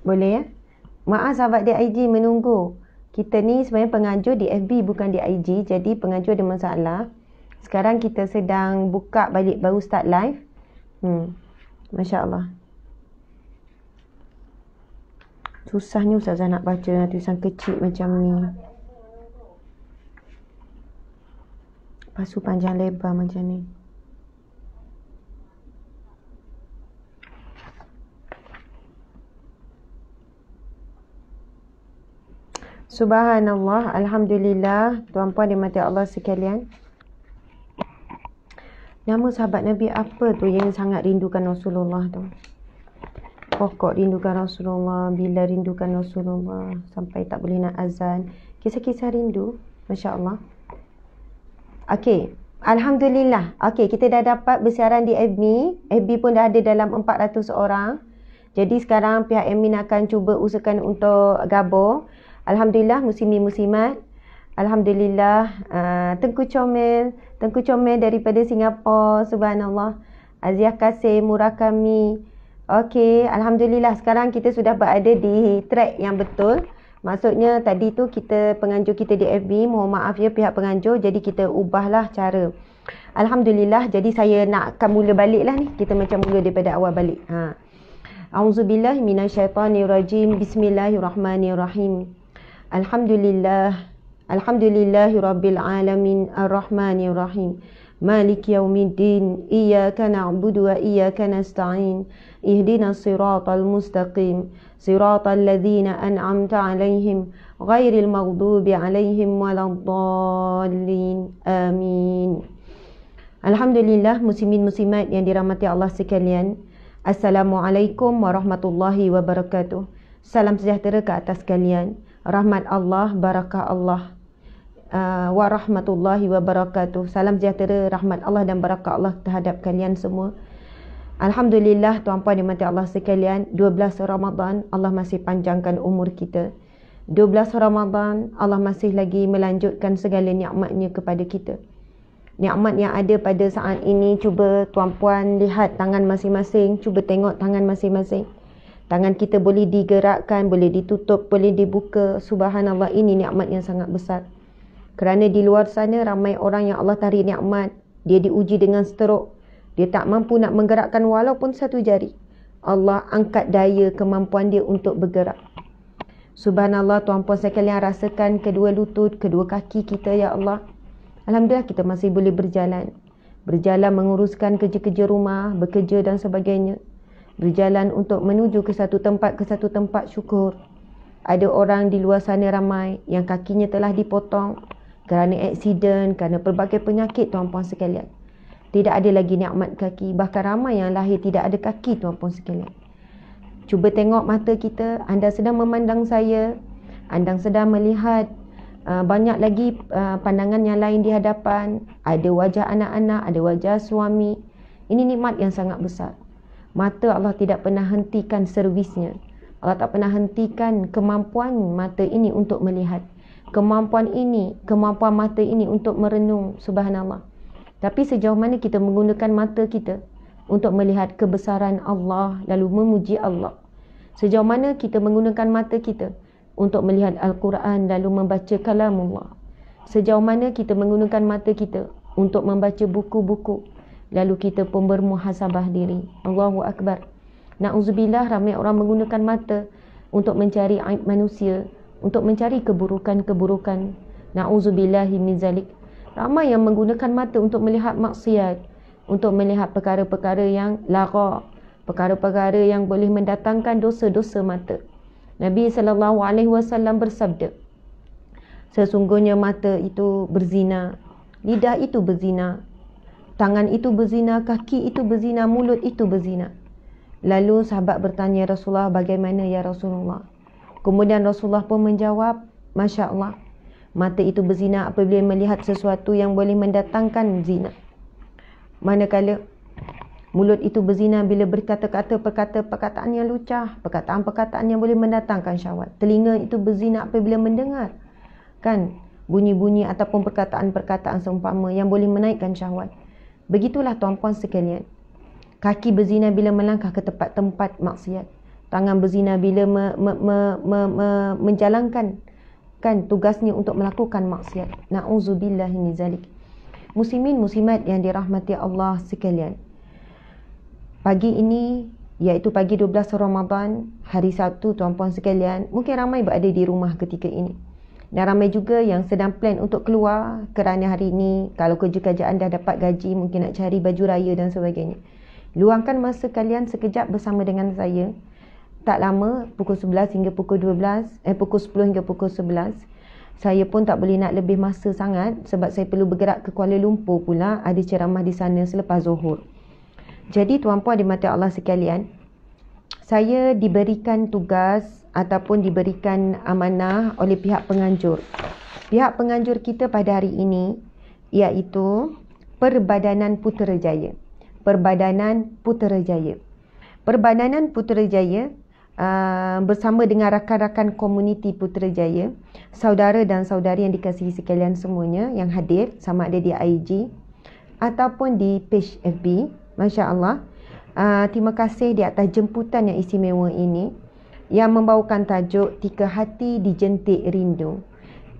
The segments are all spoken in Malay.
Boleh ya? Maaf sahabat DIG menunggu. Kita ni sebenarnya pengajar di FB bukan di IG. Jadi pengajar ada masalah. Sekarang kita sedang buka balik, baru start live. Masya Allah. Susahnya Ustazah nak baca tulisan kecil macam ni. Pasu panjang lebar macam ni. Subhanallah, Alhamdulillah, tuan-puan dimati Allah sekalian. Nama sahabat Nabi apa tu yang sangat rindukan Rasulullah tu? Pokok rindukan Rasulullah, bila rindukan Rasulullah, sampai tak boleh nak azan. Kisah-kisah rindu, Masya Allah. Okey, Alhamdulillah. Okey, kita dah dapat bersiaran di FB. FB pun dah ada dalam 400 orang. Jadi sekarang pihak admin akan cuba usahakan untuk gabung. Alhamdulillah, muslimin-muslimat. Alhamdulillah, Tengku Comel daripada Singapura, subhanallah. Aziah Kasim, Murakami. Okey, Alhamdulillah sekarang kita sudah berada di track yang betul. Maksudnya tadi tu penganjur kita di FB, mohon maaf ya pihak penganjur, jadi kita ubahlah cara. Alhamdulillah, jadi saya akan mula balik lah ni. Kita macam mula daripada awal balik. A'udzubillahi minasyaitanirrajim. Bismillahirrahmanirrahim. Alhamdulillahi rabbil alamin, arrahmanirrahim, maliki yaumiddin, iyyaka na'budu wa iyyaka nasta'in, ihdinas siratal mustaqim, siratal ladzina an'amta 'alaihim, ghairil maghdubi 'alaihim waladdallin. Amin. Alhamdulillah, muslimin muslimat yang dirahmati Allah sekalian. Assalamualaikum warahmatullahi wabarakatuh. Salam sejahtera ke atas kalian. Rahmat Allah, barakah Allah, warahmatullahi wabarakatuh. Salam sejahtera, rahmat Allah dan barakah Allah terhadap kalian semua. Alhamdulillah, tuan-puan dimati Allah sekalian, 12 Ramadan Allah masih panjangkan umur kita. 12 Ramadan Allah masih lagi melanjutkan segala nikmatnya kepada kita. Nikmat yang ada pada saat ini, cuba tuan-puan lihat tangan masing-masing, cuba tengok tangan masing-masing. Tangan kita boleh digerakkan, boleh ditutup, boleh dibuka. Subhanallah, ini nikmat yang sangat besar. Kerana di luar sana ramai orang yang Allah tarik nikmat, dia diuji dengan stroke, dia tak mampu nak menggerakkan walaupun satu jari. Allah angkat daya kemampuan dia untuk bergerak. Subhanallah, tuan-puan sekalian, rasakan kedua lutut, kedua kaki kita, ya Allah. Alhamdulillah kita masih boleh berjalan. Berjalan menguruskan kerja-kerja rumah, bekerja dan sebagainya. Berjalan untuk menuju ke satu tempat syukur. Ada orang di luar sana ramai yang kakinya telah dipotong kerana aksiden, kerana pelbagai penyakit, tuan-puan sekalian. Tidak ada lagi nikmat kaki. Bahkan ramai yang lahir tidak ada kaki, tuan-puan sekalian. Cuba tengok mata kita. Anda sedang memandang saya. Anda sedang melihat banyak lagi pandangan yang lain di hadapan. Ada wajah anak-anak, ada wajah suami. Ini nikmat yang sangat besar. Mata Allah tidak pernah hentikan servisnya. Allah tak pernah hentikan kemampuan mata ini untuk melihat. Kemampuan mata ini untuk merenung. Subhanallah. Tapi sejauh mana kita menggunakan mata kita untuk melihat kebesaran Allah, lalu memuji Allah? Sejauh mana kita menggunakan mata kita untuk melihat Al-Quran, lalu membaca kalamullah? Sejauh mana kita menggunakan mata kita untuk membaca buku-buku, lalu kita pun bermuhasabah diri? Allahu Akbar. Na'udzubillah, ramai orang menggunakan mata untuk mencari aib manusia, untuk mencari keburukan-keburukan. Na'udzubillahi min zalik. Ramai yang menggunakan mata untuk melihat maksiat, untuk melihat perkara-perkara yang lara, perkara-perkara yang boleh mendatangkan dosa-dosa mata. Nabi SAW bersabda, sesungguhnya mata itu berzina, lidah itu berzina, tangan itu berzina, kaki itu berzina, mulut itu berzina. Lalu sahabat bertanya, Rasulullah, bagaimana ya Rasulullah? Kemudian Rasulullah pun menjawab, Masya Allah, mata itu berzina apabila melihat sesuatu yang boleh mendatangkan zina. Manakala mulut itu berzina bila berkata-kata perkataan yang lucah, perkataan-perkataan yang boleh mendatangkan syahwat. Telinga itu berzina apabila mendengar bunyi-bunyi ataupun perkataan-perkataan seumpama yang boleh menaikkan syahwat. Begitulah tuan-puan sekalian. Kaki berzina bila melangkah ke tempat-tempat maksiat. tangan berzina bila menjalankan tugasnya untuk melakukan maksiat. Na'udzubillahi min zalik. Muslimin muslimat yang dirahmati Allah sekalian, pagi ini, iaitu pagi 12 Ramadan, hari Sabtu, tuan-puan sekalian, mungkin ramai berada di rumah ketika ini. Dan ramai juga yang sedang plan untuk keluar kerana hari ini, kalau kerja-kerja anda dapat gaji, mungkin nak cari baju raya dan sebagainya. Luangkan masa kalian sekejap bersama dengan saya. Tak lama, pukul 11 hingga pukul 12, pukul 10 hingga pukul 11. Saya pun tak boleh nak lebih masa sangat sebab saya perlu bergerak ke Kuala Lumpur pula, ada ceramah di sana selepas Zuhur. Jadi tuan-puan dimati Allah sekalian, saya diberikan tugas ataupun diberikan amanah oleh pihak penganjur. Pihak penganjur kita pada hari ini iaitu Perbadanan Putrajaya. Perbadanan Putrajaya. Perbadanan Putrajaya bersama dengan rakan-rakan komuniti Putrajaya, saudara dan saudari yang dikasihi sekalian semuanya yang hadir, sama ada di IG ataupun di page FB. Masya Allah, terima kasih di atas jemputan yang istimewa ini yang membawakan tajuk Tiga Hati Dijentik Rindu.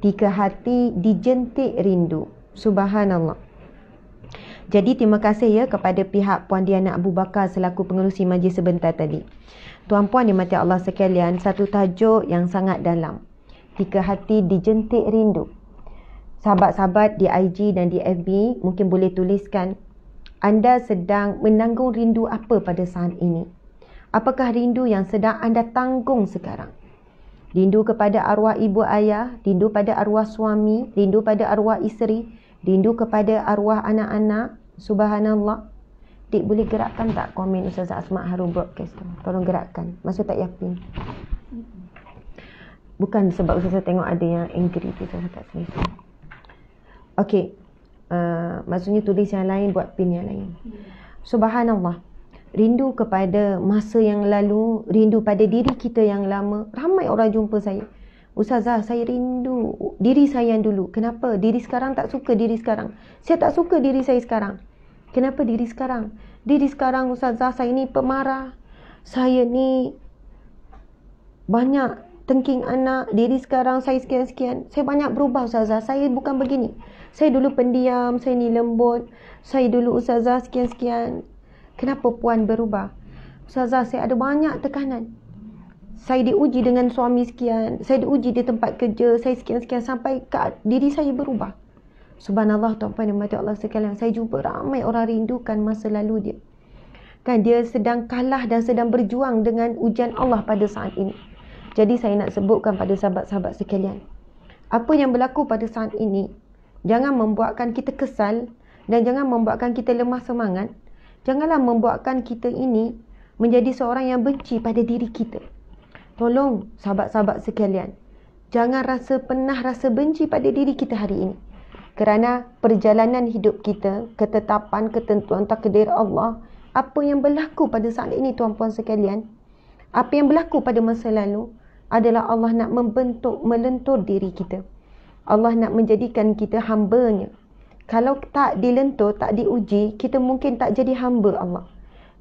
Tiga Hati Dijentik Rindu. Subhanallah. Jadi terima kasih ya kepada pihak Puan Diana Abu Bakar selaku pengerusi majlis sebentar tadi. Tuan-puan dimati Allah sekalian, satu tajuk yang sangat dalam. Tiga Hati Dijentik Rindu. Sahabat-sahabat di IG dan di FB mungkin boleh tuliskan, anda sedang menanggung rindu apa pada saat ini? Apakah rindu yang sedang anda tanggung sekarang? Rindu kepada arwah ibu ayah, rindu pada arwah suami, rindu pada arwah isteri, rindu kepada arwah anak-anak. Subhanallah. Dik, boleh gerakkan tak komen Ustazah Asma Harum broadcast tu? Tolong gerakkan. Maksud tak yakin. Bukan sebab Ustazah tengok ada yang angry tu, Ustazah tak selesa. Okey. Maksudnya tulis yang lain, buat pin yang lain. Subhanallah. Rindu kepada masa yang lalu, rindu pada diri kita yang lama. Ramai orang jumpa saya. Ustazah, saya rindu diri saya yang dulu. Kenapa? Diri sekarang tak suka diri sekarang. Saya tak suka diri saya sekarang. Kenapa diri sekarang? Diri sekarang Ustazah, saya ni pemarah. Saya ni banyak tengking anak. Diri sekarang saya sekian-sekian. Saya banyak berubah Ustazah. Saya bukan begini. Saya dulu pendiam, saya ni lembut. Saya dulu Ustazah sekian-sekian. Kenapa puan berubah? Ustazah, saya ada banyak tekanan. Saya diuji dengan suami sekian. Saya diuji di tempat kerja. Saya sekian-sekian sampai diri saya berubah. Subhanallah, tuan-puan dan mati Allah sekalian. Saya jumpa ramai orang rindukan masa lalu dia. Kan dia sedang kalah dan sedang berjuang dengan ujian Allah pada saat ini. Jadi saya nak sebutkan pada sahabat-sahabat sekalian. Apa yang berlaku pada saat ini, jangan membuatkan kita kesal dan jangan membuatkan kita lemah semangat. Janganlah membuatkan kita ini menjadi seorang yang benci pada diri kita. Tolong sahabat-sahabat sekalian, jangan pernah rasa benci pada diri kita hari ini. Kerana perjalanan hidup kita, ketetapan, ketentuan takdir Allah, apa yang berlaku pada saat ini tuan-puan sekalian, apa yang berlaku pada masa lalu adalah Allah nak melentur diri kita. Allah nak menjadikan kita hamba-Nya. Kalau tak dilentur, tak diuji, kita mungkin tak jadi hamba Allah.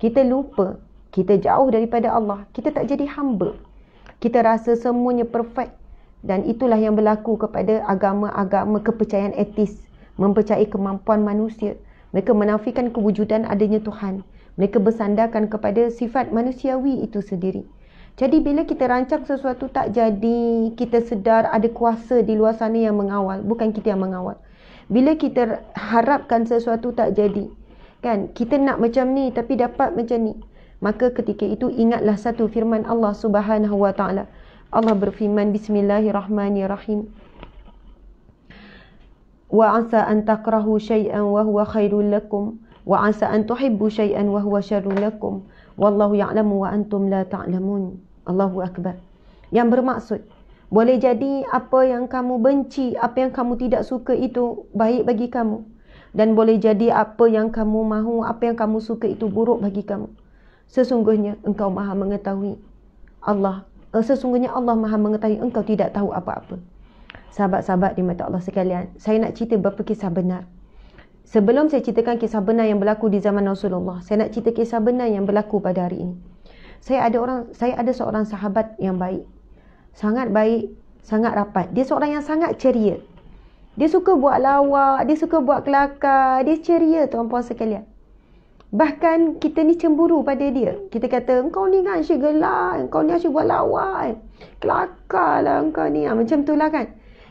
Kita lupa, kita jauh daripada Allah, kita tak jadi hamba. Kita rasa semuanya perfect. Dan itulah yang berlaku kepada agama-agama kepercayaan etis. Mempercayai kemampuan manusia. Mereka menafikan kewujudan adanya Tuhan. Mereka bersandarkan kepada sifat manusiawi itu sendiri. Jadi bila kita rancang sesuatu tak jadi, kita sedar ada kuasa di luar sana yang mengawal. Bukan kita yang mengawal. Bila kita harapkan sesuatu tak jadi, kan, kita nak macam ni tapi dapat macam ni, maka ketika itu ingatlah satu firman Allah Subhanahu wa taala. Allah berfirman, Bismillahirrahmanirrahim. Wa asa an takrahu syai'an wa huwa khairul lakum wa asa an tuhibbu syai'an wa huwa syarrul lakum wallahu ya'lamu wa antum la ta'lamun. Allahu akbar. Yang bermaksud, boleh jadi apa yang kamu benci, apa yang kamu tidak suka itu baik bagi kamu, dan boleh jadi apa yang kamu mahu, apa yang kamu suka itu buruk bagi kamu. Sesungguhnya engkau Maha mengetahui. Sesungguhnya Allah Maha mengetahui, engkau tidak tahu apa-apa. Sahabat-sahabat di mata Allah sekalian, saya nak cerita beberapa kisah benar. Sebelum saya ceritakan kisah benar yang berlaku di zaman Rasulullah, saya nak cerita kisah benar yang berlaku pada hari ini. Saya ada seorang sahabat yang baik. Sangat baik, sangat rapat. Dia seorang yang sangat ceria. Dia suka buat lawak, dia suka buat kelakar, dia ceria tuan-puan sekalian. Bahkan kita ni cemburu pada dia. Kita kata, engkau ni kan asyik gelak, engkau ni asyik buat lawak, kelakar lah engkau ni. Macam tu lah kan.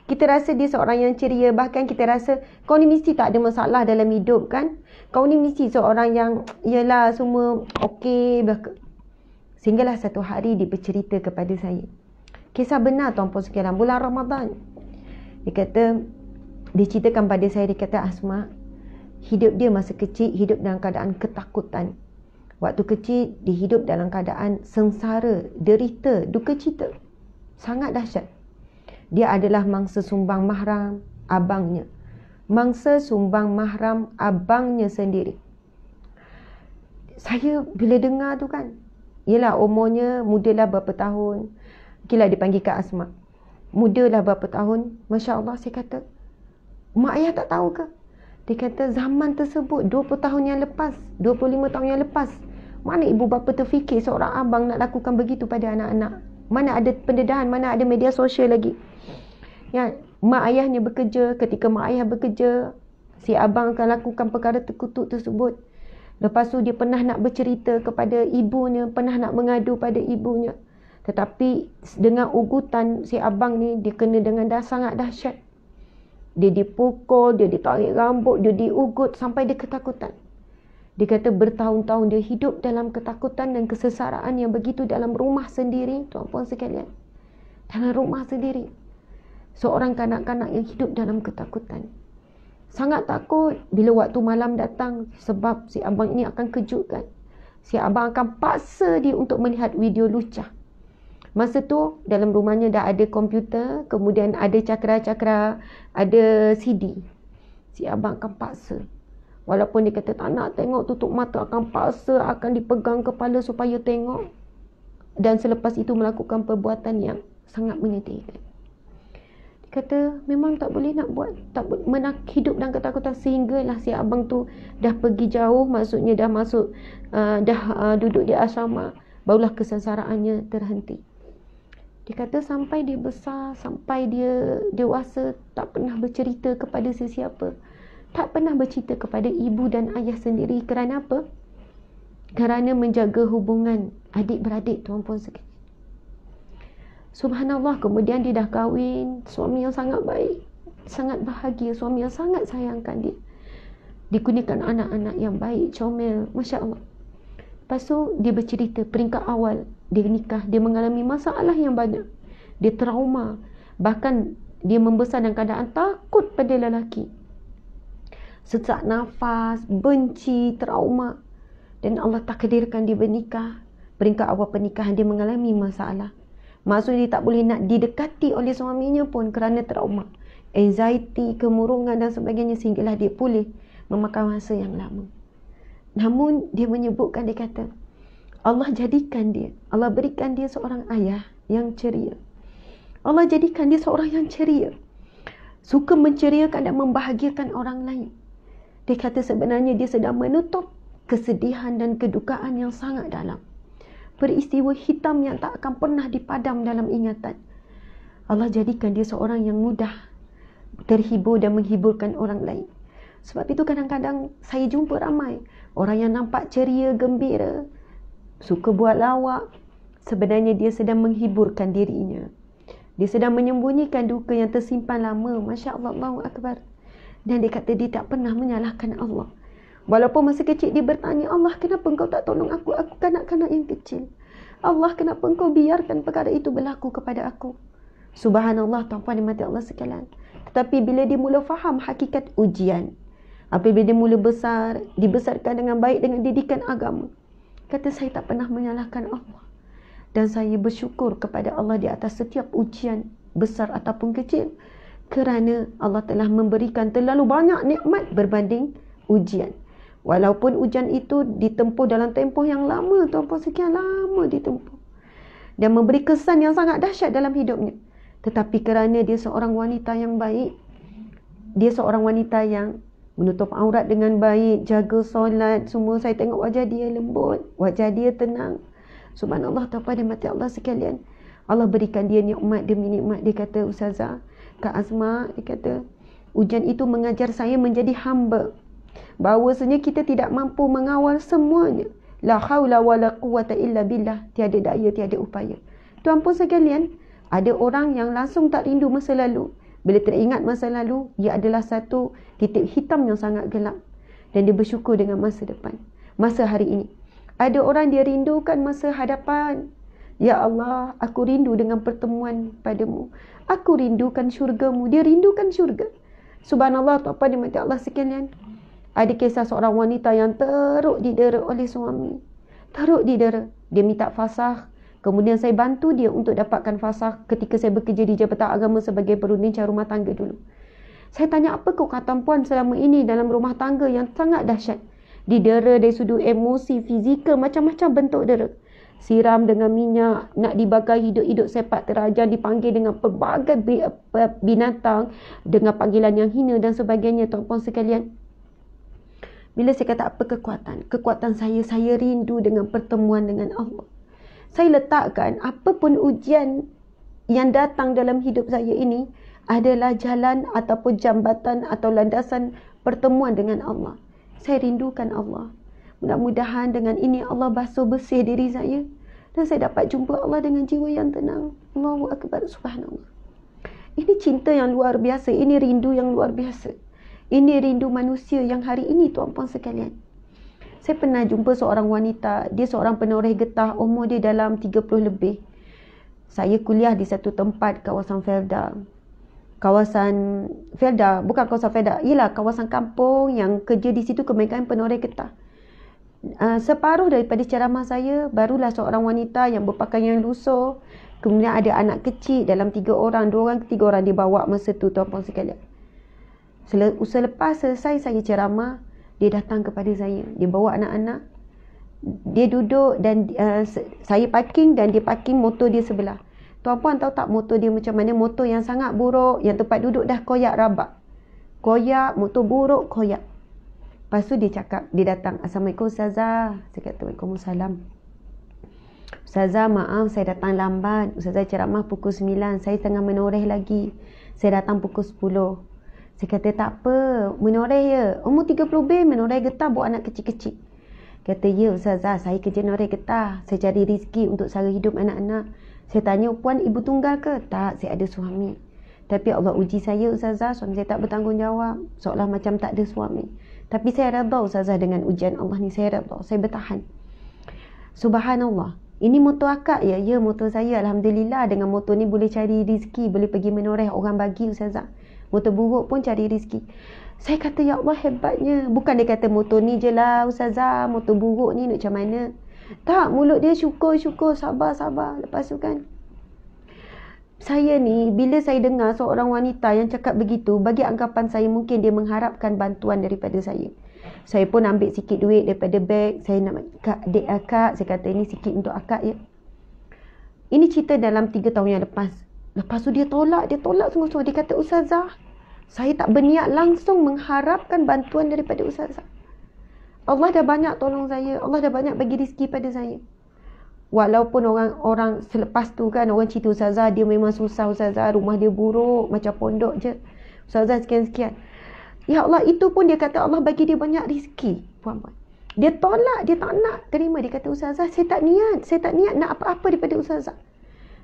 Kita rasa dia seorang yang ceria. Bahkan kita rasa, kau ni mesti tak ada masalah dalam hidup kan. Kau ni mesti seorang yang, yelah semua okey. Sehinggalah satu hari dia bercerita kepada saya. Kisah benar tuan-puan sekalian, bulan Ramadan. Dia ceritakan pada saya, dia kata, Asma, hidup dia masa kecil hidup dalam keadaan ketakutan. Waktu kecil dia hidup dalam keadaan sengsara, derita, duka cita. Sangat dahsyat. Dia adalah mangsa sumbang mahram abangnya. Mangsa sumbang mahram abangnya sendiri. Saya bila dengar tu kan, yelah umurnya mudalah berapa tahun. Okeylah dipanggil Kak Asma. Mudalah berapa tahun. Masya Allah, saya kata, mak ayah tak tahu ke? Dia kata zaman tersebut 20 tahun yang lepas, 25 tahun yang lepas, mana ibu bapa terfikir seorang abang nak lakukan begitu pada anak-anak. Mana ada pendedahan, mana ada media sosial lagi. Ya, mak ayahnya bekerja, ketika mak ayah bekerja, si abang akan lakukan perkara terkutuk tersebut. Lepas tu dia pernah nak bercerita kepada ibunya, pernah nak mengadu pada ibunya. Tetapi dengan ugutan si abang ni, dia kena dengan sangat dahsyat. Dia dipukul, dia ditarik rambut, dia diugut sampai dia ketakutan. Dia kata bertahun-tahun dia hidup dalam ketakutan dan kesesaraan yang begitu dalam rumah sendiri, tuan-puan sekalian. Dalam rumah sendiri. Seorang kanak-kanak yang hidup dalam ketakutan. Sangat takut bila waktu malam datang sebab si abang ini akan kejutkan. Si abang akan paksa dia untuk melihat video lucah. Masa tu dalam rumahnya dah ada komputer, kemudian ada cakra-cakra, ada CD. Si abang akan paksa. Walaupun dia kata tak nak tengok, tutup mata, akan paksa, akan dipegang kepala supaya tengok. Dan selepas itu melakukan perbuatan yang sangat menyedihkan. Dia kata memang tak boleh nak buat, tak boleh hidup dalam ketakutan sehinggalah si abang tu dah pergi jauh, maksudnya dah masuk, duduk di asrama, barulah kesensaraannya terhenti. Dia kata sampai dia besar, sampai dia dewasa, tak pernah bercerita kepada sesiapa. Tak pernah bercerita kepada ibu dan ayah sendiri. Kerana apa? Kerana menjaga hubungan adik-beradik, tuan-puan sekalian. Subhanallah, kemudian dia dah kahwin, suami yang sangat baik, sangat bahagia, suami yang sangat sayangkan dia. Dikurniakan anak-anak yang baik, comel, Masya Allah. Lepas tu dia bercerita peringkat awal dia nikah, dia mengalami masalah yang banyak. Dia trauma. Bahkan dia membesar dalam keadaan takut pada lelaki. Sesak nafas, benci, trauma. Dan Allah takdirkan dia bernikah. Peringkat awal pernikahan dia mengalami masalah. Maksudnya dia tak boleh nak didekati oleh suaminya pun kerana trauma. Anxiety, kemurungan dan sebagainya, sehinggalah dia pulih, memakan masa yang lama. Namun dia menyebutkan, dia kata Allah jadikan dia, Allah berikan dia seorang ayah yang ceria. Allah jadikan dia seorang yang ceria, suka menceriakan dan membahagiakan orang lain. Dia kata sebenarnya dia sedang menutup kesedihan dan kedukaan yang sangat dalam. Peristiwa hitam yang tak akan pernah dipadam dalam ingatan. Allah jadikan dia seorang yang mudah terhibur dan menghiburkan orang lain. Sebab itu kadang-kadang saya jumpa ramai orang yang nampak ceria, gembira, suka buat lawak. Sebenarnya dia sedang menghiburkan dirinya. Dia sedang menyembunyikan duka yang tersimpan lama. Masya Allah, Allahu Akbar. Dan dia kata dia tak pernah menyalahkan Allah. Walaupun masa kecil dia bertanya, Allah kenapa engkau tak tolong aku? Aku kanak-kanak yang kecil. Allah kenapa engkau biarkan perkara itu berlaku kepada aku? Subhanallah, tuan-puan dimati Allah sekalian. Tetapi bila dia mula faham hakikat ujian, apabila dia mula besar, dibesarkan dengan baik dengan didikan agama, kata saya tak pernah menyalahkan Allah. Dan saya bersyukur kepada Allah di atas setiap ujian, besar ataupun kecil. Kerana Allah telah memberikan terlalu banyak nikmat berbanding ujian. Walaupun ujian itu ditempuh dalam tempoh yang lama, tuan-puan, sekian lama ditempuh. Dan memberi kesan yang sangat dahsyat dalam hidupnya. Tetapi kerana dia seorang wanita yang baik, dia seorang wanita yang menutup aurat dengan baik, jaga solat, semua. Saya tengok wajah dia lembut, wajah dia tenang. Subhanallah, tuan-puan dan mati Allah sekalian. Allah berikan dia nikmat demi nikmat. Dia kata, Ustazah, Kak Asma, dia kata, ujian itu mengajar saya menjadi hamba. Bahawasanya kita tidak mampu mengawal semuanya. La haula wa la quwata illa billah. Tiada daya, tiada upaya. Tuan-puan sekalian, ada orang yang langsung tak rindu masa lalu. Bila teringat masa lalu, ia adalah satu titik hitam yang sangat gelap. Dan dia bersyukur dengan masa depan. Masa hari ini. Ada orang dia rindukan masa hadapan. Ya Allah, aku rindu dengan pertemuan padamu. Aku rindukan syurgamu. Dia rindukan syurga. Subhanallah, tuan-puan dan mati Allah sekalian. Ada kisah seorang wanita yang teruk didera oleh suami. Teruk didera. Dia minta fasakh. Kemudian saya bantu dia untuk dapatkan fasakh ketika saya bekerja di Jabatan Agama sebagai perundingan rumah tangga dulu. Saya tanya, apa kekuatan puan selama ini dalam rumah tangga yang sangat dahsyat? Didera dari sudut emosi, fizikal, macam-macam bentuk dera. Siram dengan minyak, nak dibakar hidup-hidup sepak terajang, dipanggil dengan pelbagai binatang, dengan panggilan yang hina dan sebagainya, tuan-puan sekalian. Bila saya kata apa kekuatan? Kekuatan saya rindu dengan pertemuan dengan Allah. Saya letakkan apapun ujian yang datang dalam hidup saya ini adalah jalan ataupun jambatan atau landasan pertemuan dengan Allah. Saya rindukan Allah. Mudah-mudahan dengan ini Allah basuh bersih diri saya dan saya dapat jumpa Allah dengan jiwa yang tenang. Allahu Akbar, subhanallah. Ini cinta yang luar biasa. Ini rindu yang luar biasa. Ini rindu manusia yang hari ini, tuan-puan sekalian. Saya pernah jumpa seorang wanita. Dia seorang penoreh getah. Umur dia dalam 30 lebih. Saya kuliah di satu tempat kawasan Felda. Kawasan Felda, bukan kawasan Felda. Ialah kawasan kampung yang kerja di situ kebanyakan penoreh getah. Separuh daripada ceramah saya barulah seorang wanita yang berpakaian lusuh. Kemudian ada anak kecil dalam 3 orang, 2 orang ke 3 orang dibawa masa tu, tuan-puan sekalian. Selepas selesai saya ceramah, dia datang kepada saya. Dia bawa anak-anak. Dia duduk dan saya parking dan dia parking motor dia sebelah. Tuan-puan tahu tak motor dia macam mana? Motor yang sangat buruk, yang tempat duduk dah koyak rabak. Koyak, motor buruk, koyak. Lepas tu dia cakap, dia datang, Assalamualaikum Ustazah. Saya kata, Waalaikumsalam. Ustazah, maaf saya datang lambat. Ustazah ceramah pukul 9. Saya tengah menoreh lagi. Saya datang pukul 10. Saya kata, tak apa. Menoreh ya. Umur 30 lebih, menoreh getah buat anak kecil-kecil. Kata, ya Ustazah, saya kerja noreh getah. Saya cari rezeki untuk sara hidup anak-anak. Saya tanya, puan ibu tunggal ke? Tak, saya ada suami. Tapi Allah uji saya Ustazah. Suami saya tak bertanggungjawab. Seolah macam tak ada suami. Tapi saya redha Ustazah dengan ujian Allah ni. Saya redha. Saya bertahan. Subhanallah. Ini motor akak ya? Ya, motor saya. Alhamdulillah. Dengan motor ni boleh cari rezeki. Boleh pergi menoreh orang bagi Ustazah. Motor buruk pun cari rezeki. Saya kata, ya Allah hebatnya. Bukan dia kata motor ni je lah Ustazah. Motor buruk ni nak macam mana? Tak, mulut dia syukur, sabar. Lepas tu kan, saya ni, bila saya dengar seorang wanita yang cakap begitu, bagi anggapan saya mungkin dia mengharapkan bantuan daripada saya. Saya pun ambil sikit duit daripada beg. Saya nak, dek akak, saya kata ini sikit untuk akak ya. Ini cerita dalam 3 tahun yang lepas. Lepas tu dia tolak sungguh-sungguh. Dia kata, Ustazah, saya tak berniat langsung mengharapkan bantuan daripada Ustazah. Allah dah banyak tolong saya. Allah dah banyak bagi rezeki pada saya. Walaupun orang selepas tu kan, orang cerita Ustazah, dia memang susah Ustazah. Rumah dia buruk, macam pondok je. Ustazah sekian-sekian. Ya Allah, itu pun dia kata Allah bagi dia banyak rezeki. Puan-puan. Dia tolak, dia tak nak terima. Dia kata, Ustazah, saya tak niat nak apa-apa daripada Ustazah.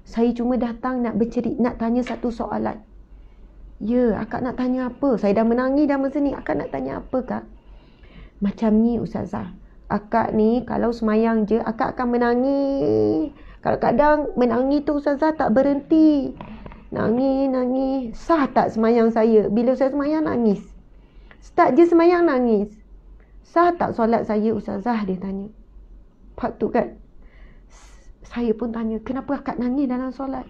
Saya cuma datang nak nak tanya satu soalan. Ya, akak nak tanya apa? Saya dah menangis dah masa ni. Akak nak tanya apa, Kak? Macam ni Ustazah. Akak ni kalau semayang je, akak akan menangis. Kadang-kadang menangis tu Ustazah tak berhenti. Nangis. Sah tak semayang saya? Bila saya semayang nangis. Start je semayang nangis. Sah tak solat saya Ustazah? Dia tanya. Pak tu kan. Saya pun tanya, kenapa akak nangis dalam solat?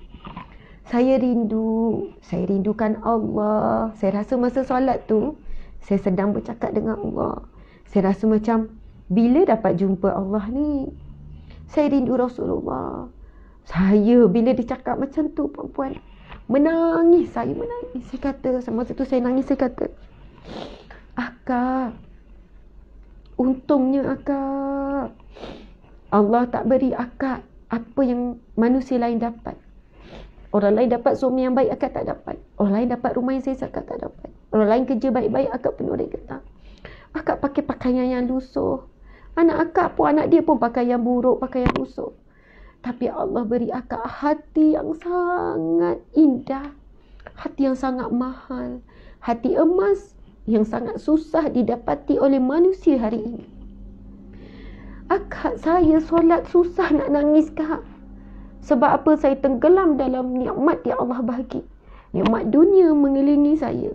Saya rindukan Allah. Saya rasa masa solat tu, saya sedang bercakap dengan Allah. Saya rasa macam, bila dapat jumpa Allah ni? Saya rindu Rasulullah. Saya, bila dia cakap macam tu, perempuan, menangis. Saya menangis. Saya kata, masa tu saya nangis, saya kata, akak, untungnya akak, Allah tak beri akak apa yang manusia lain dapat. Orang lain dapat suami yang baik, akak tak dapat. Orang lain dapat rumah yang selesa, akak tak dapat. Orang lain kerja baik-baik, akak penuh getah. Akak pakai pakaian yang lusuh. Anak akak pun, anak dia pun pakai yang buruk, pakai yang lusuh. Tapi Allah beri akak hati yang sangat indah. Hati yang sangat mahal. Hati emas yang sangat susah didapati oleh manusia hari ini. Akak saya solat susah nak nangis, Kak. Sebab apa? Saya tenggelam dalam nikmat yang Allah bagi. Nikmat dunia mengelilingi saya.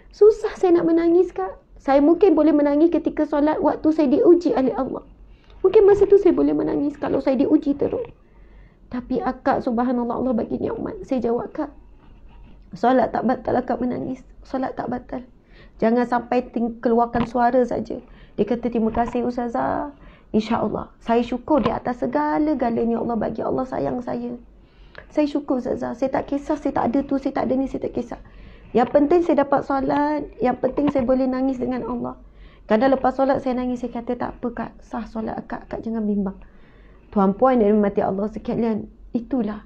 Susah saya nak menangis, Kak. Saya mungkin boleh menangis ketika solat waktu saya diuji oleh Allah. Mungkin masa tu saya boleh menangis kalau saya diuji terus. Tapi akak, subhanallah, Allah bagi nikmat. Saya jawab, Kak, solat tak batal akak menangis. Solat tak batal. Jangan sampai keluarkan suara saja. Dia kata, terima kasih Ustazah. InsyaAllah. Saya syukur di atas segala-galanya Allah bagi. Allah sayang saya. Saya syukur Ustazah. Saya tak kisah, saya tak ada tu, saya tak ada ni, saya tak kisah. Yang penting saya dapat solat. Yang penting saya boleh nangis dengan Allah. Kadang lepas solat saya nangis. Saya kata, tak apa Kak, sah solat akak. Akak jangan bimbang. Tuan puan dan mati Allah sekalian, itulah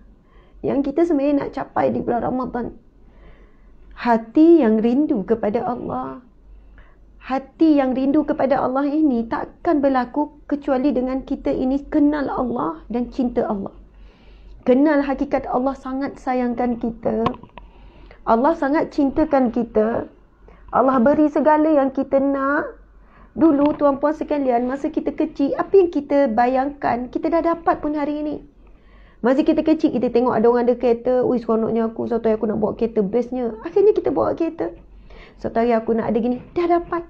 yang kita sebenarnya nak capai di bulan Ramadan. Hati yang rindu kepada Allah. Hati yang rindu kepada Allah ini takkan berlaku kecuali dengan kita ini kenal Allah dan cinta Allah. Kenal hakikat Allah sangat sayangkan kita. Allah sangat cintakan kita. Allah beri segala yang kita nak. Dulu tuan-puan sekalian, masa kita kecil, apa yang kita bayangkan, kita dah dapat pun hari ini. Masa kita kecil, kita tengok ada orang ada kereta. Ui, seronoknya aku, satu hari aku nak bawa kereta, bestnya. Akhirnya kita bawa kereta. Satu hari aku nak ada gini, dah dapat.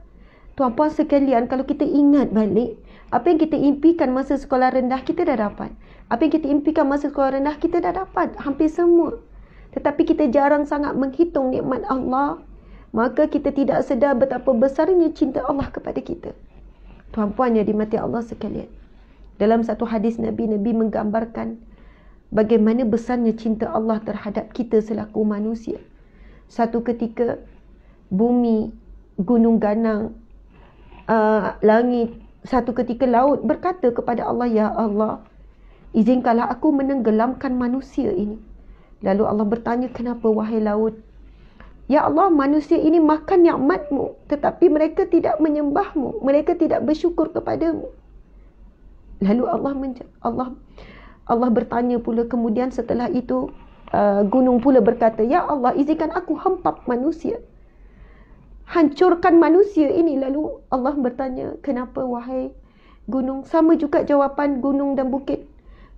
Tuan-puan sekalian, kalau kita ingat balik, apa yang kita impikan masa sekolah rendah, kita dah dapat. Apa yang kita impikan masa sekolah rendah, kita dah dapat. Hampir semua. Tetapi kita jarang sangat menghitung nikmat Allah. Maka kita tidak sedar betapa besarnya cinta Allah kepada kita. Tuan-puan yang dimati Allah sekalian. Dalam satu hadis Nabi menggambarkan bagaimana besarnya cinta Allah terhadap kita selaku manusia. Satu ketika, bumi, gunung ganang, langit, satu ketika laut berkata kepada Allah, Ya Allah, izinkanlah aku menenggelamkan manusia ini. Lalu Allah bertanya, kenapa wahai laut? Ya Allah, manusia ini makan nikmat-Mu, tetapi mereka tidak menyembah-Mu, mereka tidak bersyukur kepadamu. Lalu Allah bertanya pula, kemudian setelah itu gunung pula berkata, Ya Allah, izinkan aku hempap manusia, hancurkan manusia ini. Lalu Allah bertanya, kenapa wahai gunung? Sama juga jawapan gunung dan bukit.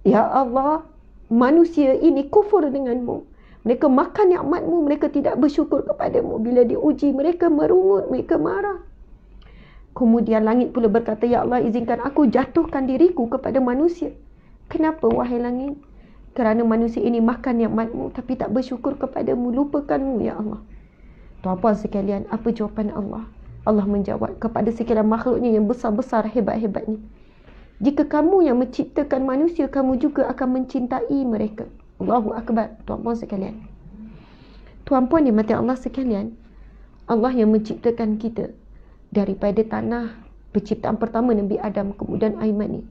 Ya Allah, manusia ini kufur denganmu. Mereka makan nikmat-Mu, mereka tidak bersyukur kepadamu. Bila diuji, mereka merungut, mereka marah. Kemudian langit pula berkata, Ya Allah, izinkan aku jatuhkan diriku kepada manusia. Kenapa wahai langit? Kerana manusia ini makan nikmat-Mu, tapi tak bersyukur kepadamu, lupakanmu, Ya Allah. Tuan-puan sekalian, apa jawapan Allah? Allah menjawab kepada sekalian makhluknya yang besar-besar, hebat-hebat ni. Jika kamu yang menciptakan manusia, kamu juga akan mencintai mereka. Allahu Akbar. Tuan-puan sekalian, tuan-puan yang mati Allah sekalian, Allah yang menciptakan kita daripada tanah, penciptaan pertama Nabi Adam, kemudian air mani.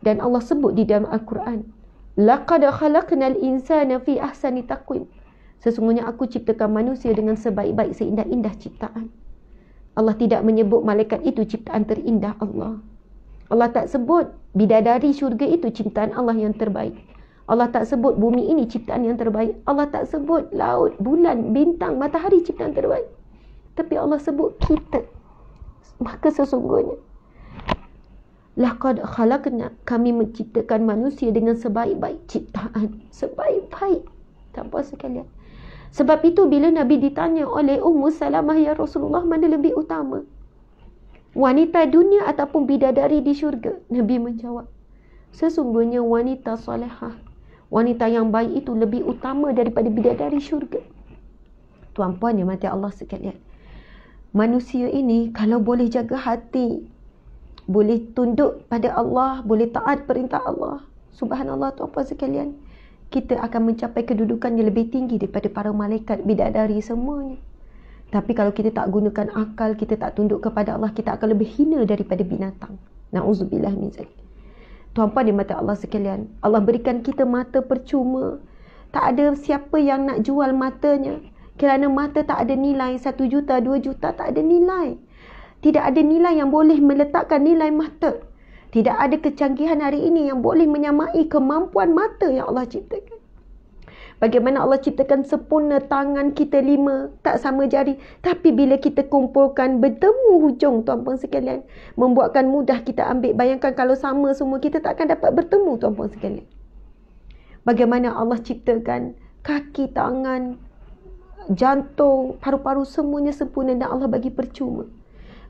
Dan Allah sebut di dalam Al-Quran, laqad khalaqnal insana fi ahsani taqwim. Sesungguhnya aku ciptakan manusia dengan sebaik-baik, seindah-indah ciptaan. Allah tidak menyebut malaikat itu ciptaan terindah Allah. Allah tak sebut bidadari syurga itu ciptaan Allah yang terbaik. Allah tak sebut bumi ini ciptaan yang terbaik. Allah tak sebut laut, bulan, bintang, matahari ciptaan terbaik. Tapi Allah sebut kita. Maka sesungguhnya, laqad khalaqna, kami menciptakan manusia dengan sebaik-baik ciptaan. Sebaik-baik. Tanpa sekalian. Sebab itu bila Nabi ditanya oleh Ummu Salamah, ya Rasulullah, mana lebih utama? Wanita dunia ataupun bidadari di syurga? Nabi menjawab, sesungguhnya wanita solehah, wanita yang baik itu lebih utama daripada bidadari syurga. Tuan-puan yang mati Allah sekalian, manusia ini kalau boleh jaga hati, boleh tunduk pada Allah, boleh taat perintah Allah, subhanallah tuan-puan sekalian, kita akan mencapai kedudukan yang lebih tinggi daripada para malaikat, bidadari semuanya. Tapi kalau kita tak gunakan akal, kita tak tunduk kepada Allah, kita akan lebih hina daripada binatang. Na'udzubillah min zalik. Tuan-puan di mata Allah sekalian, Allah berikan kita mata percuma. Tak ada siapa yang nak jual matanya. Kerana mata tak ada nilai, 1 juta, 2 juta, tak ada nilai. Tidak ada nilai yang boleh meletakkan nilai mata. Tidak ada kecanggihan hari ini yang boleh menyamai kemampuan mata yang Allah ciptakan. Bagaimana Allah ciptakan sempurna tangan kita 5, tak sama jari. Tapi bila kita kumpulkan, bertemu hujung, tuan-puan sekalian, membuatkan mudah kita ambil. Bayangkan kalau sama semua, kita tak akan dapat bertemu, tuan-puan sekalian. Bagaimana Allah ciptakan kaki, tangan, jantung, paru-paru, semuanya sempurna dan Allah bagi percuma.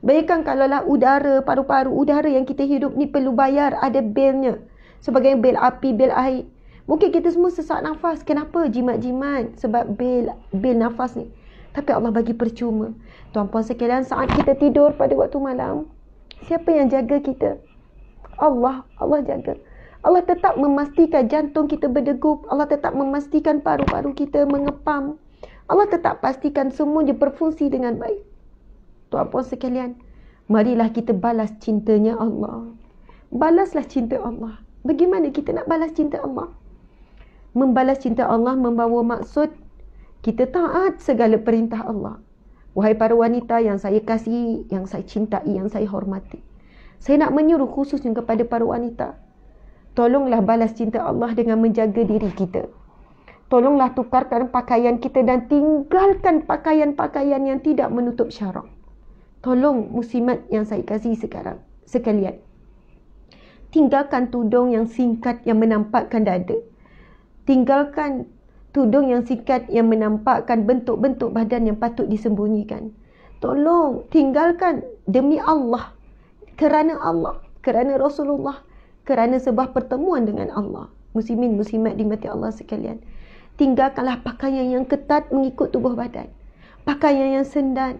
Bayangkan kalaulah udara, paru-paru, udara yang kita hidup ni perlu bayar, ada bilnya. Sebagai bil api, bil air. Mungkin kita semua sesak nafas. Kenapa? Jimat-jimat. Sebab bil nafas ni. Tapi Allah bagi percuma. Tuan-puan sekalian, saat kita tidur pada waktu malam, siapa yang jaga kita? Allah. Allah jaga. Allah tetap memastikan jantung kita berdegup. Allah tetap memastikan paru-paru kita mengepam. Allah tetap pastikan semuanya berfungsi dengan baik. Tuan-puan sekalian, marilah kita balas cintanya Allah. Balaslah cinta Allah. Bagaimana kita nak balas cinta Allah? Membalas cinta Allah membawa maksud kita taat segala perintah Allah. Wahai para wanita yang saya kasihi, yang saya cintai, yang saya hormati, saya nak menyuruh khususnya kepada para wanita, tolonglah balas cinta Allah dengan menjaga diri kita. Tolonglah tukarkan pakaian kita dan tinggalkan pakaian-pakaian yang tidak menutup syaraf. Tolong muslimat yang saya kasihi sekalian, tinggalkan tudung yang singkat yang menampakkan dada. Tinggalkan tudung yang singkat yang menampakkan bentuk-bentuk badan yang patut disembunyikan. Tolong tinggalkan demi Allah, kerana Allah, kerana Rasulullah, kerana sebuah pertemuan dengan Allah. Muslimin muslimat di mati Allah sekalian, tinggalkanlah pakaian yang ketat mengikut tubuh badan, pakaian yang sendan,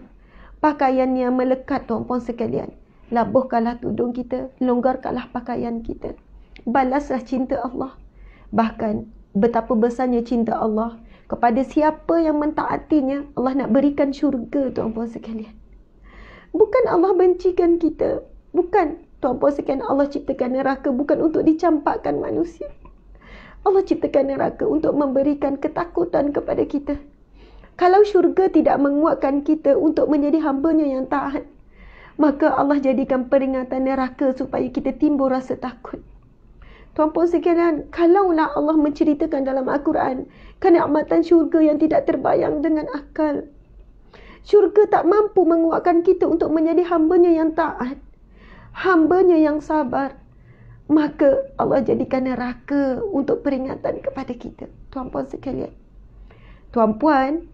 pakaian yang melekat. Tuan-puan sekalian, labuhkanlah tudung kita, longgarkanlah pakaian kita. Balaslah cinta Allah. Bahkan betapa besarnya cinta Allah kepada siapa yang mentaatinya, Allah nak berikan syurga, tuan-puan sekalian. Bukan Allah bencikan kita. Bukan, tuan-puan sekalian, Allah ciptakan neraka bukan untuk dicampakkan manusia. Allah ciptakan neraka untuk memberikan ketakutan kepada kita. Kalau syurga tidak menguatkan kita untuk menjadi hamba-Nya yang taat, maka Allah jadikan peringatan neraka supaya kita timbul rasa takut. Tuan-puan sekalian, kalaulah Allah menceritakan dalam Al-Quran kenikmatan syurga yang tidak terbayang dengan akal, syurga tak mampu menguatkan kita untuk menjadi hamba-Nya yang taat, hamba-Nya yang sabar, maka Allah jadikan neraka untuk peringatan kepada kita. Tuan-puan sekalian, tuan-puan,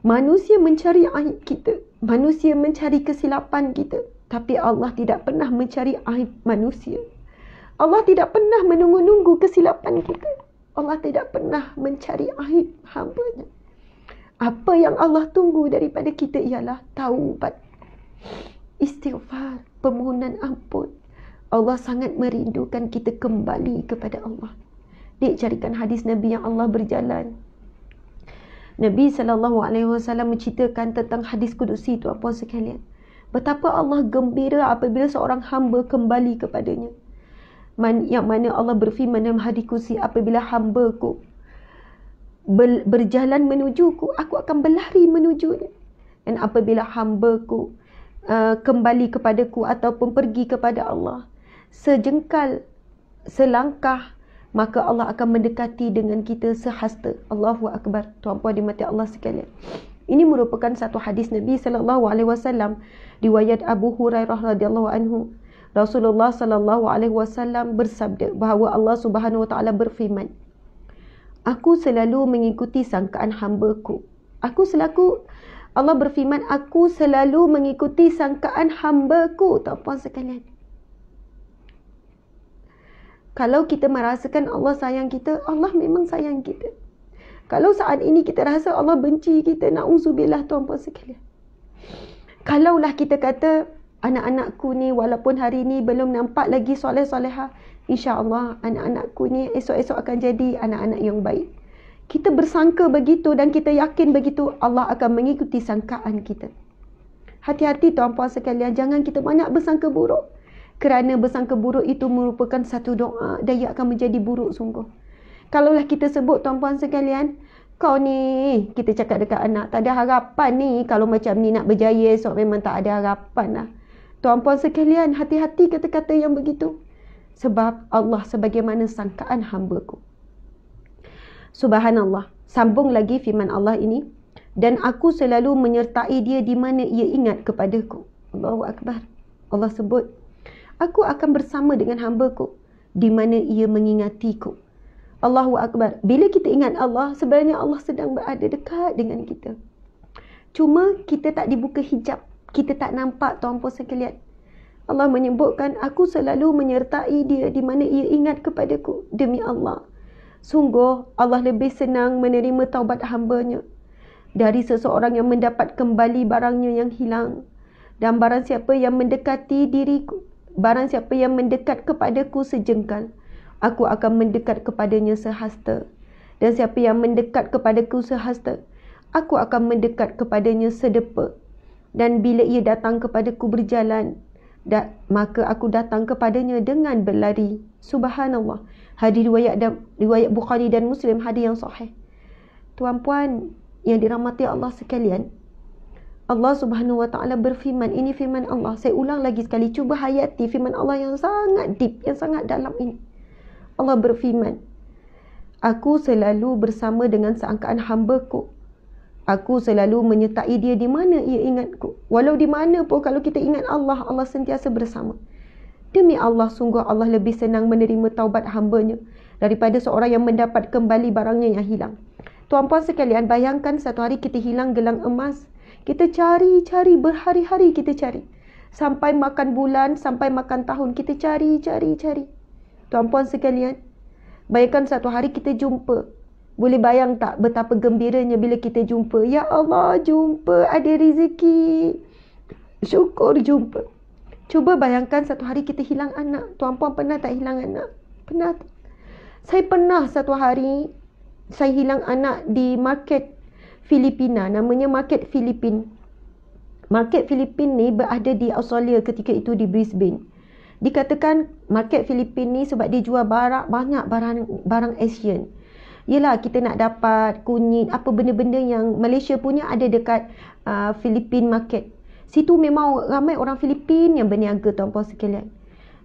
manusia mencari aib kita, manusia mencari kesilapan kita, tapi Allah tidak pernah mencari aib manusia. Allah tidak pernah menunggu-nunggu kesilapan kita. Allah tidak pernah mencari aib hamba-Nya. Apa yang Allah tunggu daripada kita ialah taubat, istighfar, permohonan ampun. Allah sangat merindukan kita kembali kepada Allah. Dik, carikan hadis Nabi yang Allah berjalan. Nabi SAW menceritakan tentang hadis kudusi, tuan-puan sekalian. Betapa Allah gembira apabila seorang hamba kembali kepadanya. Yang mana Allah berfirman dalam hadis kursi, apabila hamba-Ku berjalan menujuku, aku akan berlari menujunya. Dan apabila hamba-Ku kembali kepadaku ataupun pergi kepada Allah sejengkal, selangkah, maka Allah akan mendekati dengan kita sehasta. Allahu Akbar. Tuan-puan di mati Allah sekalian, ini merupakan satu hadis Nabi SAW, riwayat Abu Hurairah radhiyallahu anhu. Rasulullah SAW bersabda bahawa Allah Subhanahu Wa Taala berfirman, aku selalu mengikuti sangkaan hamba-Ku. Allah berfirman, aku selalu mengikuti sangkaan hamba-Ku. Tuan-puan sekalian, kalau kita merasakan Allah sayang kita, Allah memang sayang kita. Kalau saat ini kita rasa Allah benci kita, na'udzubillah, tuan-puan sekalian. Kalaulah kita kata, anak-anakku ni walaupun hari ni belum nampak lagi soleh-solehah, insya-Allah anak-anakku ni esok-esok akan jadi anak-anak yang baik. Kita bersangka begitu dan kita yakin begitu, Allah akan mengikuti sangkaan kita. Hati-hati tuan-puan sekalian, jangan kita banyak bersangka buruk. Kerana bersangka buruk itu merupakan satu doa dan ia akan menjadi buruk sungguh. Kalaulah kita sebut tuan-puan sekalian, kau ni, kita cakap dekat anak, tak ada harapan ni. Kalau macam ni nak berjaya esok memang tak ada harapan lah. Tuan-puan sekalian, hati-hati kata-kata yang begitu. Sebab Allah sebagaimana sangkaan hamba-Ku. Subhanallah. Sambung lagi firman Allah ini. Dan aku selalu menyertai dia di mana ia ingat kepadaku. Allahu Akbar. Allah sebut, aku akan bersama dengan hamba-Ku di mana ia mengingatiku. Allahu Akbar. Bila kita ingat Allah, sebenarnya Allah sedang berada dekat dengan kita. Cuma kita tak dibuka hijab. Kita tak nampak tuan-puan sekalian. Allah menyebutkan, aku selalu menyertai dia di mana ia ingat kepadaku. Demi Allah. Sungguh Allah lebih senang menerima taubat hamba-Nya dari seseorang yang mendapat kembali barangnya yang hilang. Dan barang siapa yang mendekati diriku, barang siapa yang mendekat kepadaku sejengkal, aku akan mendekat kepadanya sehasta. Dan siapa yang mendekat kepadaku sehasta, aku akan mendekat kepadanya sedepa. Dan bila ia datang kepadaku berjalan, maka aku datang kepadanya dengan berlari. Subhanallah. Hadis riwayat Bukhari dan Muslim, hadis yang sahih. Tuan-puan yang dirahmati Allah sekalian, Allah Subhanahu Wa Taala berfirman, ini firman Allah. Saya ulang lagi sekali, cuba hayati firman Allah yang sangat deep, yang sangat dalam ini. Allah berfirman, aku selalu bersama dengan seangkatan hamba-Ku. Aku selalu menyertai dia di mana ia ingatku. Walau di mana pun kalau kita ingat Allah, Allah sentiasa bersama. Demi Allah, sungguh Allah lebih senang menerima taubat hamba-Nya daripada seorang yang mendapat kembali barangnya yang hilang. Tuan-puan sekalian, bayangkan satu hari kita hilang gelang emas. Kita cari-cari, berhari-hari kita cari. Sampai makan bulan, sampai makan tahun, kita cari-cari. Tuan-puan sekalian, bayangkan satu hari kita jumpa. Boleh bayang tak betapa gembiranya bila kita jumpa? Ya Allah, jumpa, ada rezeki. Syukur jumpa. Cuba bayangkan satu hari kita hilang anak. Tuan-puan pernah tak hilang anak? Pernah tak? Saya pernah satu hari, saya hilang anak di market Filipina. Namanya market Filipin. Market Filipin ni berada di Australia ketika itu, di Brisbane. Dikatakan market Filipin ni sebab dia jual banyak barang Asian. Yelah, kita nak dapat kunyit, apa benda-benda yang Malaysia punya ada dekat Philippine market. Situ memang ramai orang Filipin yang berniaga, tuan-puan sekalian.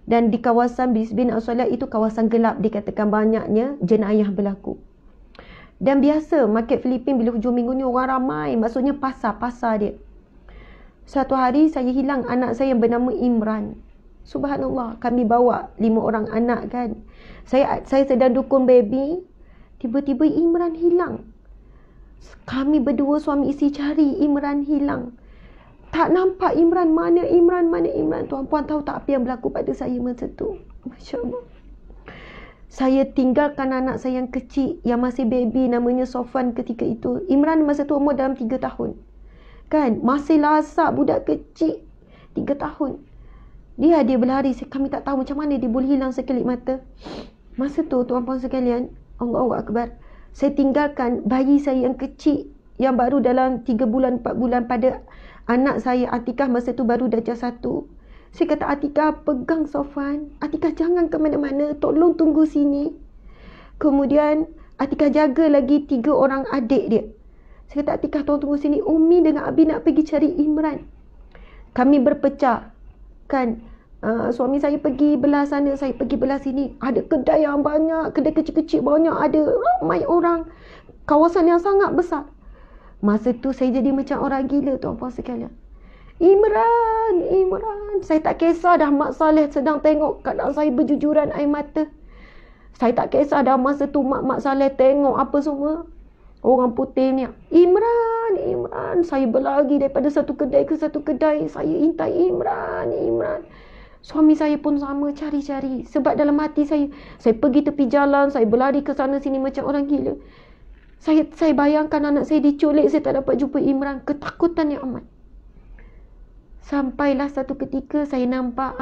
Dan di kawasan Brisbane, Australia itu kawasan gelap, dikatakan banyaknya jenayah berlaku. Dan biasa market Filipin bila hujung minggu ni orang ramai, maksudnya pasar dia. Satu hari saya hilang anak saya yang bernama Imran. Subhanallah, kami bawa 5 orang anak kan. Saya sedang dukung baby. Tiba-tiba Imran hilang. Kami berdua suami isteri cari, Imran hilang. Tak nampak Imran, mana Imran. Tuan-puan tahu tak apa yang berlaku pada saya masa tu? Masya Allah. Saya tinggalkan anak saya yang kecil, yang masih baby, namanya Sofan ketika itu. Imran masa tu umur dalam 3 tahun. Kan? Masih lasak, budak kecil. 3 tahun. Dia berlari. Kami tak tahu macam mana dia boleh hilang sekelip mata. Masa tu, tuan-puan sekalian, Allahu Akbar, saya tinggalkan bayi saya yang kecil, yang baru dalam 3 bulan, 4 bulan pada anak saya. Atikah masa tu baru darjah 1. Saya kata, Atikah pegang Sofan. Atikah jangan ke mana-mana. Tolong tunggu sini. Kemudian Atikah jaga lagi 3 orang adik dia. Saya kata, Atikah tolong tunggu sini. Umi dengan Abi nak pergi cari Imran. Kami berpecah. Kan? Suami saya pergi belah sana, saya pergi belah sini. Ada kedai yang banyak. Kedai kecil-kecil banyak. Ada ramai orang. Kawasan yang sangat besar. Masa tu saya jadi macam orang gila, tuan-puan sekalian. Imran. Saya tak kisah dah Mak Saleh sedang tengok keadaan saya berjujuran air mata. Saya tak kisah dah masa tu Mak Saleh tengok apa semua. Orang putih ni. Imran. Saya berlari daripada satu kedai ke satu kedai. Saya intai Imran. Suami saya pun sama, cari-cari. Sebab dalam hati saya pergi tepi jalan, saya berlari ke sana sini macam orang gila. Saya bayangkan anak saya diculik, saya tak dapat jumpa Imran. Ketakutan yang amat. Sampailah satu ketika saya nampak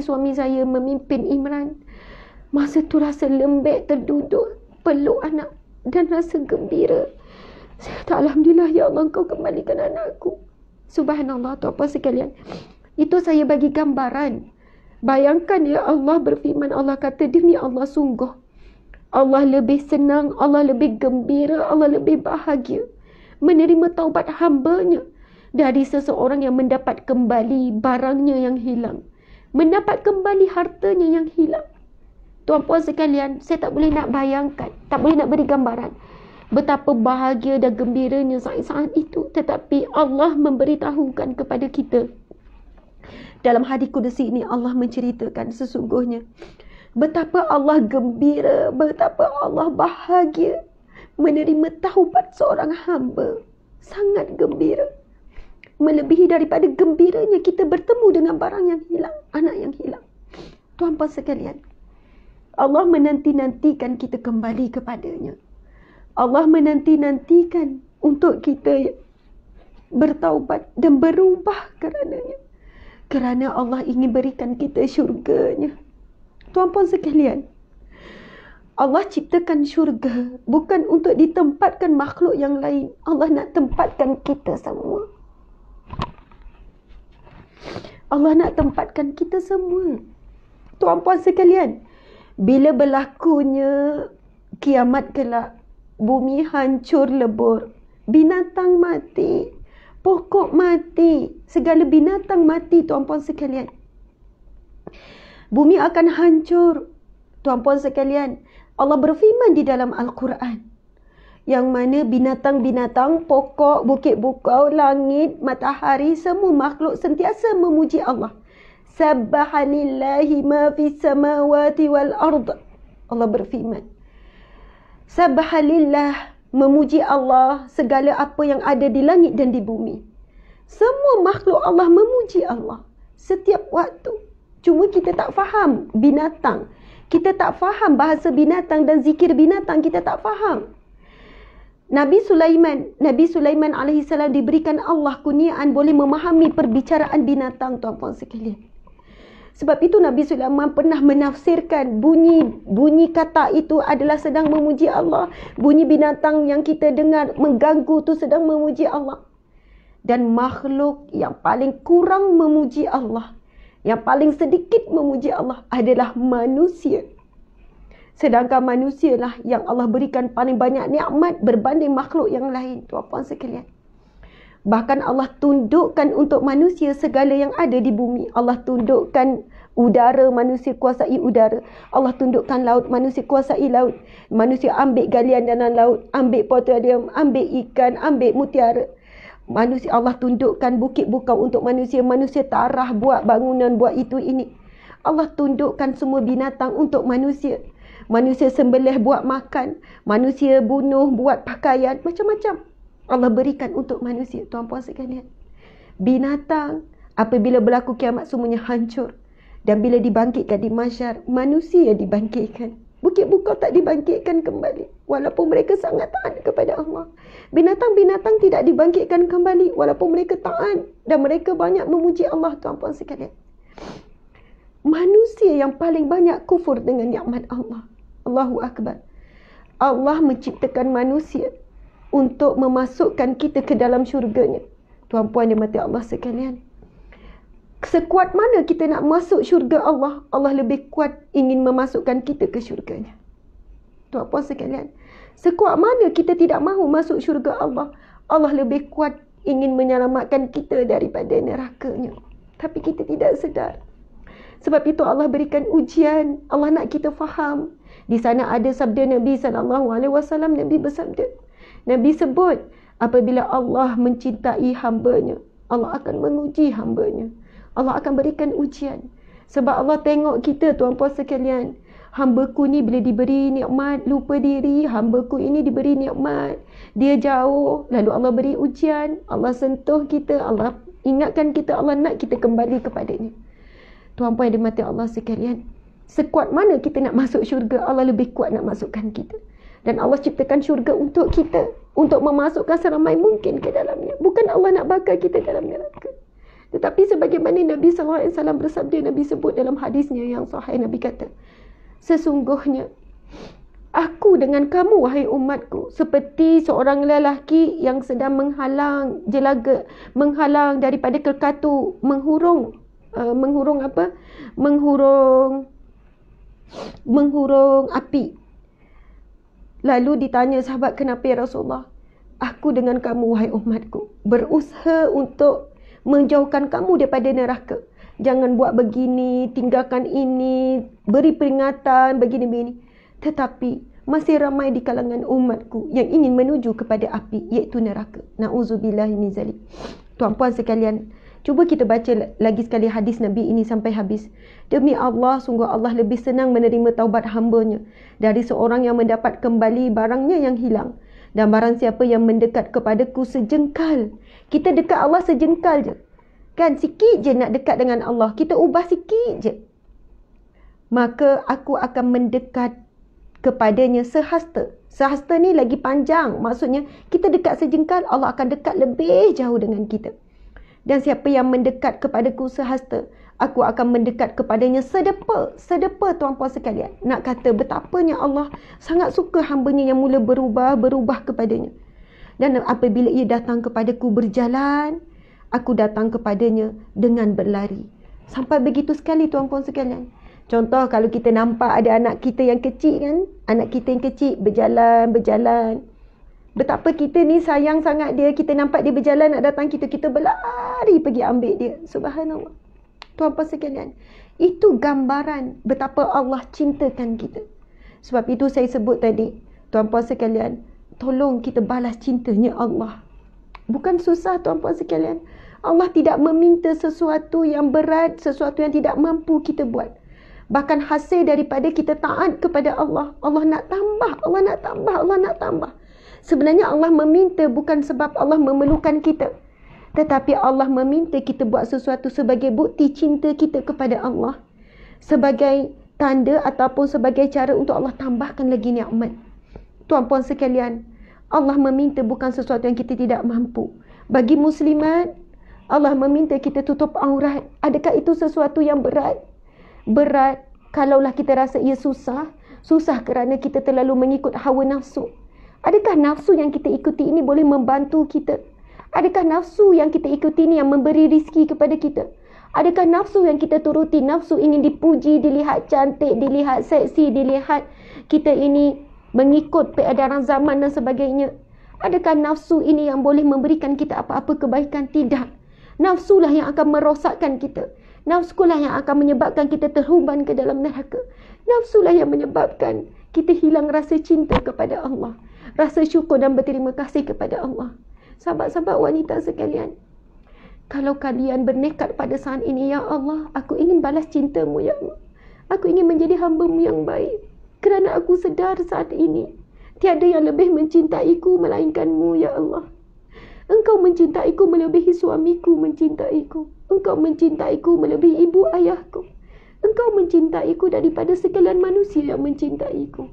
suami saya memimpin Imran. Masa tu rasa lembek, terduduk, peluk anak dan rasa gembira. Saya kata, Alhamdulillah ya Allah, Engkau kembalikan anakku. Subhanallah, tuan-puan sekalian. Itu saya bagi gambaran Bayangkan ya, Allah berfirman, Allah kata, demi Allah sungguh Allah lebih senang, Allah lebih gembira, Allah lebih bahagia menerima taubat hamba-Nya dari seseorang yang mendapat kembali barangnya yang hilang, mendapat kembali hartanya yang hilang. Tuan-puan sekalian, saya tak boleh nak bayangkan, tak boleh nak beri gambaran betapa bahagia dan gembiranya saat-saat itu. Tetapi Allah memberitahukan kepada kita dalam hadis kudusi ini, Allah menceritakan sesungguhnya betapa Allah gembira, betapa Allah bahagia menerima taubat seorang hamba. Sangat gembira. Melebihi daripada gembiranya kita bertemu dengan barang yang hilang, anak yang hilang. Tuan-puan sekalian, Allah menanti-nantikan kita kembali kepadanya. Allah menanti-nantikan untuk kita bertaubat dan berubah kerananya. Kerana Allah ingin berikan kita syurganya. Tuan-puan sekalian, Allah ciptakan syurga bukan untuk ditempatkan makhluk yang lain. Allah nak tempatkan kita semua. Allah nak tempatkan kita semua. Tuan-puan sekalian, bila berlakunya kiamat kelak, bumi hancur lebur, binatang mati, pokok mati, segala binatang mati, tuan-puan sekalian. Bumi akan hancur. Tuan-puan sekalian, Allah berfirman di dalam Al-Quran, yang mana binatang-binatang, pokok, bukit bukau, langit, matahari, semua makhluk sentiasa memuji Allah. Sabbaha lillahi ma fis samawati wal ard. Allah berfirman, Sabbaha lillah, memuji Allah segala apa yang ada di langit dan di bumi. Semua makhluk Allah memuji Allah setiap waktu. Cuma kita tak faham binatang. Kita tak faham bahasa binatang dan zikir binatang, kita tak faham. Nabi Sulaiman alaihi salam diberikan Allah kurniaan boleh memahami perbicaraan binatang, tuan-puan sekalian. Sebab itu Nabi Sulaiman pernah menafsirkan bunyi kata itu adalah sedang memuji Allah. Bunyi binatang yang kita dengar mengganggu tu sedang memuji Allah. Dan makhluk yang paling kurang memuji Allah, yang paling sedikit memuji Allah adalah manusia. Sedangkan manusia lah yang Allah berikan paling banyak nikmat berbanding makhluk yang lain, tuan-puan sekalian. Bahkan Allah tundukkan untuk manusia segala yang ada di bumi. Allah tundukkan udara, manusia kuasai udara. Allah tundukkan laut, manusia kuasai laut. Manusia ambil galian dalam laut, ambil petroleum, ambil ikan, ambil mutiara. Manusia, Allah tundukkan bukit bukau untuk manusia. Manusia tarah, buat bangunan, buat itu ini. Allah tundukkan semua binatang untuk manusia. Manusia sembelih buat makan. Manusia bunuh buat pakaian. Macam-macam Allah berikan untuk manusia, tuan-puan sekalian. Binatang, apabila berlaku kiamat semuanya hancur. Dan bila dibangkitkan di mahsyar, manusia dibangkitkan. Bukit bukau tak dibangkitkan kembali, walaupun mereka sangat taat kepada Allah. Binatang-binatang tidak dibangkitkan kembali, walaupun mereka taat dan mereka banyak memuji Allah, tuan-puan sekalian. Manusia yang paling banyak kufur dengan nikmat Allah. Allahu Akbar. Allah menciptakan manusia untuk memasukkan kita ke dalam syurganya. Tuan-puan dan mati Allah sekalian, sekuat mana kita nak masuk syurga Allah, Allah lebih kuat ingin memasukkan kita ke syurganya. Tuan-puan sekalian, sekuat mana kita tidak mahu masuk syurga Allah, Allah lebih kuat ingin menyelamatkan kita daripada nerakanya. Tapi kita tidak sedar. Sebab itu Allah berikan ujian. Allah nak kita faham. Di sana ada sabda Nabi SAW. Nabi bersabda, Nabi sebut, apabila Allah mencintai hambanya, Allah akan menguji hambanya. Allah akan berikan ujian. Sebab Allah tengok kita, tuan-puan sekalian. Hambaku ni bila diberi nikmat, lupa diri. Hambaku ini diberi nikmat, dia jauh. Lalu Allah beri ujian. Allah sentuh kita. Allah ingatkan kita. Allah nak kita kembali kepadanya. Tuan-puan yang dimati Allah sekalian, sekuat mana kita nak masuk syurga, Allah lebih kuat nak masukkan kita. Dan Allah ciptakan syurga untuk kita, untuk memasukkan seramai mungkin ke dalamnya. Bukan Allah nak bakar kita dalam neraka. Tetapi sebagaimana Nabi SAW bersabda, Nabi sebut dalam hadisnya yang sahih, Nabi kata, sesungguhnya aku dengan kamu, wahai umatku, seperti seorang lelaki yang sedang menghalang jelaga, menghalang daripada kekatu menghurung Menghurung apa? Menghurung api. Lalu ditanya sahabat, kenapa ya Rasulullah? Aku dengan kamu, wahai umatku, berusaha untuk menjauhkan kamu daripada neraka. Jangan buat begini, tinggalkan ini, beri peringatan, begini-begini. Tetapi masih ramai di kalangan umatku yang ingin menuju kepada api, iaitu neraka. Na'udzubillahi min zalik. Tuan-puan sekalian, cuba kita baca lagi sekali hadis Nabi ini sampai habis. Demi Allah, sungguh Allah lebih senang menerima taubat hamba-Nya dari seorang yang mendapat kembali barangnya yang hilang. Dan barang siapa yang mendekat kepadaku sejengkal. Kita dekat Allah sejengkal je. Kan sikit je nak dekat dengan Allah. Kita ubah sikit je. Maka aku akan mendekat kepadanya sehasta. Sehasta ni lagi panjang. Maksudnya kita dekat sejengkal, Allah akan dekat lebih jauh dengan kita. Dan siapa yang mendekat kepadaku sehasta, aku akan mendekat kepadanya sedepa. Sedepa tuan-puan sekalian. Nak kata betapanya Allah sangat suka hamba-Nya yang mula berubah kepadanya. Dan apabila ia datang kepadaku berjalan, aku datang kepadanya dengan berlari. Sampai begitu sekali tuan-puan sekalian. Contoh kalau kita nampak ada anak kita yang kecil kan. Anak kita yang kecil berjalan. Betapa kita ni sayang sangat dia. Kita nampak dia berjalan nak datang kita. Kita berlari pergi ambil dia. Subhanallah. Tuan-puan sekalian. Itu gambaran betapa Allah cintakan kita. Sebab itu saya sebut tadi. Tuan-puan sekalian. Tolong kita balas cintanya Allah. Bukan susah tuan-puan sekalian. Allah tidak meminta sesuatu yang berat. Sesuatu yang tidak mampu kita buat. Bahkan hasil daripada kita taat kepada Allah. Allah nak tambah. Allah nak tambah. Allah nak tambah. Sebenarnya Allah meminta bukan sebab Allah memerlukan kita. Tetapi Allah meminta kita buat sesuatu sebagai bukti cinta kita kepada Allah. Sebagai tanda ataupun sebagai cara untuk Allah tambahkan lagi nikmat. Tuan-puan sekalian, Allah meminta bukan sesuatu yang kita tidak mampu. Bagi muslimat, Allah meminta kita tutup aurat. Adakah itu sesuatu yang berat? Berat kalaulah kita rasa ia susah. Susah kerana kita terlalu mengikut hawa nafsu. Adakah nafsu yang kita ikuti ini boleh membantu kita? Adakah nafsu yang kita ikuti ini yang memberi rizki kepada kita? Adakah nafsu yang kita turuti, nafsu ingin dipuji, dilihat cantik, dilihat seksi, dilihat kita ini mengikut peredaran zaman dan sebagainya? Adakah nafsu ini yang boleh memberikan kita apa-apa kebaikan? Tidak. Nafsulah yang akan merosakkan kita. Nafsulah yang akan menyebabkan kita terhumban ke dalam neraka. Nafsulah yang menyebabkan kita hilang rasa cinta kepada Allah. Rasa syukur dan berterima kasih kepada Allah. Sahabat-sahabat wanita sekalian, kalau kalian bernekat pada saat ini, ya Allah, aku ingin balas cintamu, ya Allah. Aku ingin menjadi hamba-Mu yang baik. Kerana aku sedar saat ini, tiada yang lebih mencintaiku melainkan-Mu, ya Allah. Engkau mencintaiku melebihi suamiku mencintaiku. Engkau mencintaiku melebihi ibu ayahku. Engkau mencintaiku daripada sekalian manusia yang mencintaiku.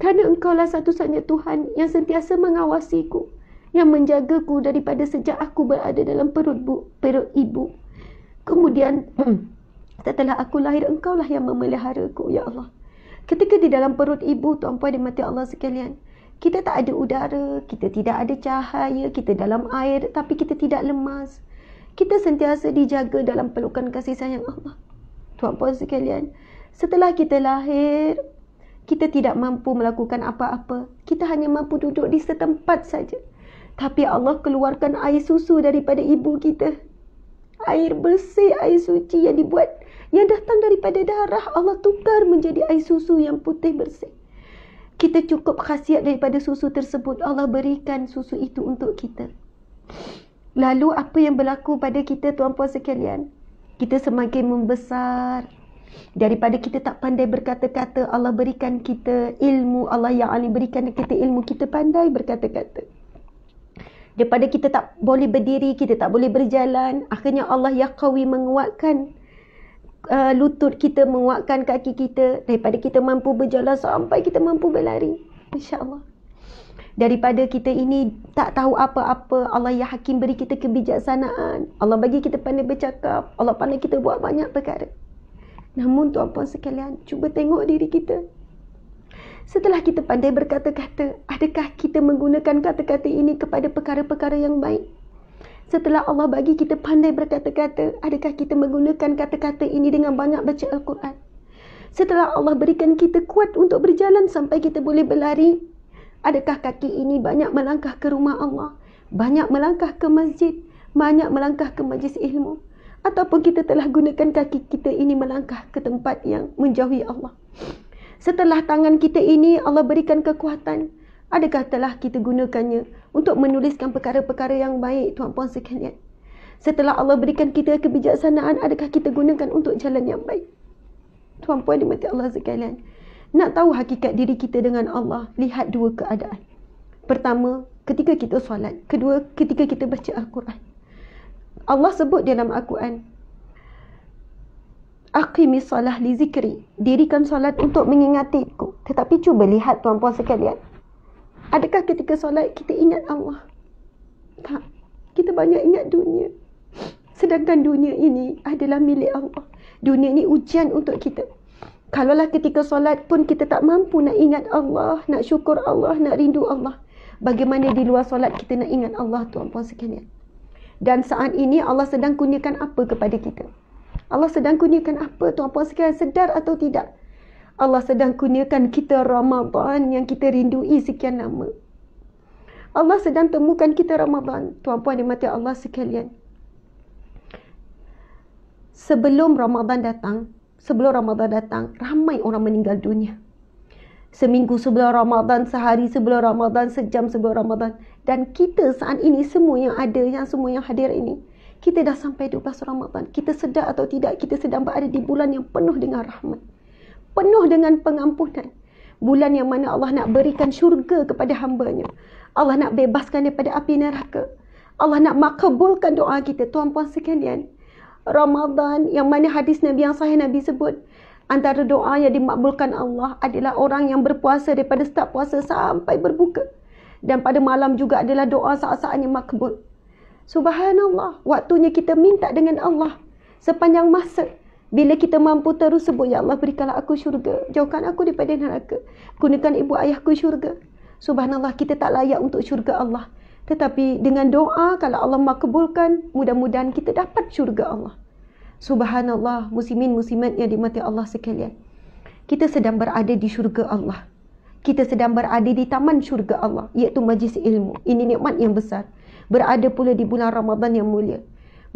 Kerana Engkaulah satu-satunya Tuhan yang sentiasa mengawasiku, yang menjagaku daripada sejak aku berada dalam perut ibu. Kemudian setelah aku lahir, Engkaulah yang memeliharaku, ya Allah. Ketika di dalam perut ibu, tuan-puan dimati Allah sekalian, kita tak ada udara, kita tidak ada cahaya, kita dalam air, tapi kita tidak lemas. Kita sentiasa dijaga dalam pelukan kasih sayang Allah. Tuan-puan sekalian, setelah kita lahir, kita tidak mampu melakukan apa-apa. Kita hanya mampu duduk di setempat saja. Tapi Allah keluarkan air susu daripada ibu kita. Air bersih, air suci yang dibuat, yang datang daripada darah, Allah tukar menjadi air susu yang putih bersih. Kita cukup khasiat daripada susu tersebut. Allah berikan susu itu untuk kita. Lalu apa yang berlaku pada kita, tuan-puan sekalian? Kita semakin membesar. Daripada kita tak pandai berkata-kata, Allah berikan kita ilmu. Allah yang alim berikan kita ilmu, kita pandai berkata-kata. Daripada kita tak boleh berdiri, kita tak boleh berjalan, akhirnya Allah yang qawi menguatkan lutut kita, menguatkan kaki kita. Daripada kita mampu berjalan sampai kita mampu berlari, insya-Allah. Daripada kita ini tak tahu apa-apa, Allah yang hakim beri kita kebijaksanaan. Allah bagi kita pandai bercakap. Allah pandai kita buat banyak perkara. Namun tuan-puan sekalian, cuba tengok diri kita. Setelah kita pandai berkata-kata, adakah kita menggunakan kata-kata ini kepada perkara-perkara yang baik? Setelah Allah bagi kita pandai berkata-kata, adakah kita menggunakan kata-kata ini dengan banyak baca Al-Quran? Setelah Allah berikan kita kuat untuk berjalan sampai kita boleh berlari, adakah kaki ini banyak melangkah ke rumah Allah, banyak melangkah ke masjid, banyak melangkah ke majlis ilmu? Ataupun kita telah gunakan kaki kita ini melangkah ke tempat yang menjauhi Allah? Setelah tangan kita ini Allah berikan kekuatan, adakah telah kita gunakannya untuk menuliskan perkara-perkara yang baik, tuan-puan sekalian? Setelah Allah berikan kita kebijaksanaan, adakah kita gunakan untuk jalan yang baik? Tuan-puan dimati Allah sekalian, nak tahu hakikat diri kita dengan Allah, lihat dua keadaan. Pertama, ketika kita solat. Kedua, ketika kita baca Al-Quran. Allah sebut dalam Al-Quran, aqimis salah li zikri, dirikan solat untuk mengingatiku. Tetapi cuba lihat tuan-puan sekalian, adakah ketika solat kita ingat Allah? Tak. Kita banyak ingat dunia. Sedangkan dunia ini adalah milik Allah. Dunia ini ujian untuk kita. Kalaulah ketika solat pun kita tak mampu nak ingat Allah, nak syukur Allah, nak rindu Allah, bagaimana di luar solat kita nak ingat Allah, tuan-puan sekalian? Dan saat ini Allah sedang kurniakan apa kepada kita? Allah sedang kurniakan apa, tuan-puan sekalian? Sedar atau tidak? Allah sedang kurniakan kita Ramadan yang kita rindui sekian lama. Allah sedang temukan kita Ramadan, tuan-puan dimati Allah sekalian. Sebelum Ramadan datang, ramai orang meninggal dunia. Seminggu sebelum Ramadan, sehari sebelum Ramadan, sejam sebelum Ramadan. Dan kita saat ini, semua yang ada, semua yang hadir ini, kita dah sampai 12 Ramadan. Kita sedar atau tidak, kita sedang berada di bulan yang penuh dengan rahmat, penuh dengan pengampunan. Bulan yang mana Allah nak berikan syurga kepada hamba-Nya. Allah nak bebaskan daripada api neraka. Allah nak makbulkan doa kita, tuan-puan sekalian. Ramadan yang mana hadis Nabi yang sahih Nabi sebut, antara doa yang dimakbulkan Allah adalah orang yang berpuasa daripada start puasa sampai berbuka. Dan pada malam juga adalah doa saat-saatnya makbul. Subhanallah, waktunya kita minta dengan Allah sepanjang masa. Bila kita mampu terus sebut, ya Allah berikanlah aku syurga, jauhkan aku daripada neraka, gunakan ibu ayahku syurga. Subhanallah, kita tak layak untuk syurga Allah. Tetapi dengan doa, kalau Allah makbulkan, mudah-mudahan kita dapat syurga Allah. Subhanallah, muslimin muslimat yang dimati Allah sekalian. Kita sedang berada di syurga Allah. Kita sedang berada di taman syurga Allah, iaitu majlis ilmu. Ini nikmat yang besar. Berada pula di bulan Ramadan yang mulia.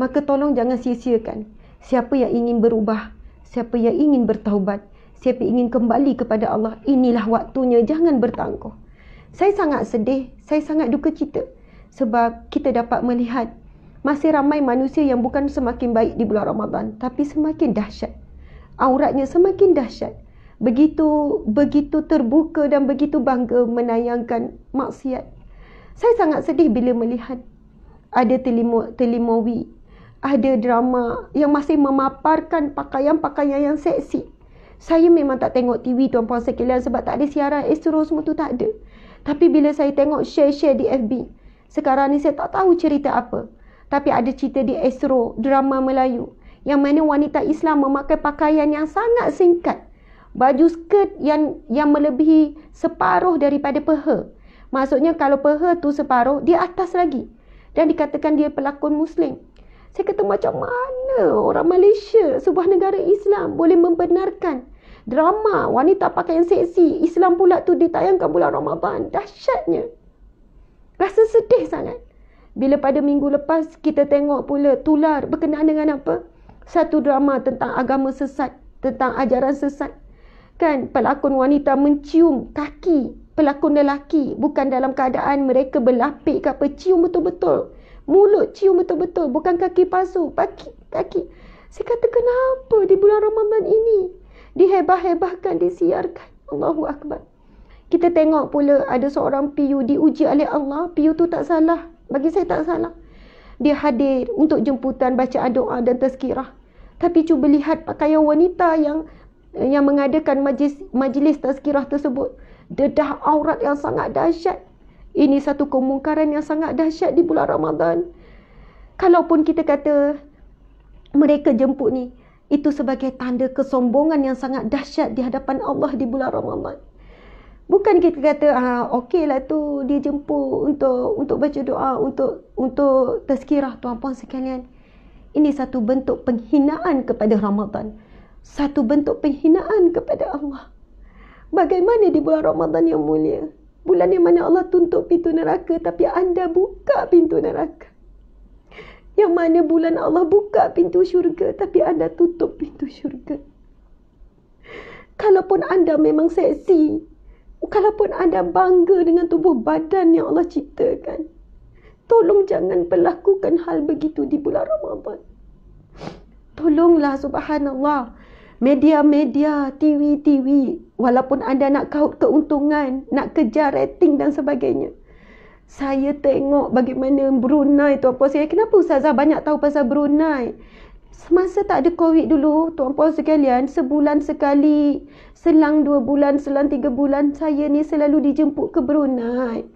Maka tolong jangan sia-siakan. Siapa yang ingin berubah, siapa yang ingin bertaubat, siapa ingin kembali kepada Allah, inilah waktunya, jangan bertangguh. Saya sangat sedih, saya sangat duka cita. Sebab kita dapat melihat masih ramai manusia yang bukan semakin baik di bulan Ramadan, tapi semakin dahsyat. Auratnya semakin dahsyat. Begitu terbuka dan begitu bangga menayangkan maksiat. Saya sangat sedih bila melihat ada telimowi, ada drama yang masih memaparkan pakaian-pakaian yang seksi. Saya memang tak tengok TV, tuan-puan sekalian, sebab tak ada siaran Astro, semua tu tak ada. Tapi bila saya tengok share-share di FB, sekarang ni saya tak tahu cerita apa, tapi ada cerita di Astro, drama Melayu, yang mana wanita Islam memakai pakaian yang sangat singkat, baju skirt yang melebihi separuh daripada peha. Maksudnya kalau peha tu separuh, di atas lagi. Dan dikatakan dia pelakon Muslim. Saya kata, macam mana orang Malaysia, sebuah negara Islam, boleh membenarkan drama wanita pakaian seksi Islam pula tu ditayangkan bulan Ramadan? Dahsyatnya. Rasa sedih sangat. Bila pada minggu lepas kita tengok pula tular berkenaan dengan apa? Satu drama tentang agama sesat, tentang ajaran sesat. Kan pelakon wanita mencium kaki pelakon lelaki, bukan dalam keadaan mereka berlapik ke apa, cium betul-betul. Mulut cium betul-betul, bukan kaki palsu, kaki. Saya kata, kenapa di bulan Ramadan ini dihebah-hebahkan, disiarkan? Allahu Akbar. Kita tengok pula ada seorang PU diuji oleh Allah. PU tu tak salah. Bagi saya tak salah. Dia hadir untuk jemputan, bacaan doa dan tazkirah. Tapi cuba lihat pakaian wanita yang mengadakan majlis tazkirah tersebut. Dedah aurat yang sangat dahsyat. Ini satu kemungkaran yang sangat dahsyat di bulan Ramadan. Kalaupun kita kata mereka jemput ni, itu sebagai tanda kesombongan yang sangat dahsyat di hadapan Allah di bulan Ramadan. Bukan kita kata okeylah tu dia jemput untuk baca doa, untuk tazkirah. Tuan-puan sekalian, ini satu bentuk penghinaan kepada Ramadan. Satu bentuk penghinaan kepada Allah. Bagaimana di bulan Ramadan yang mulia? Bulan yang mana Allah tutup pintu neraka, tapi anda buka pintu neraka. Yang mana bulan Allah buka pintu syurga, tapi anda tutup pintu syurga. Kalaupun anda memang seksi, kalaupun anda bangga dengan tubuh badan yang Allah ciptakan, tolong jangan berlakukan hal begitu di bulan Ramadan. Tolonglah, subhanallah, media-media, TV, walaupun anda nak kaut keuntungan, nak kejar rating dan sebagainya. Saya tengok bagaimana Brunei, tuan-puan sekalian. Kenapa Ustazah banyak tahu pasal Brunei? Semasa tak ada COVID dulu, tuan-puan sekalian, sebulan sekali, selang 2 bulan, selang 3 bulan, saya ni selalu dijemput ke Brunei.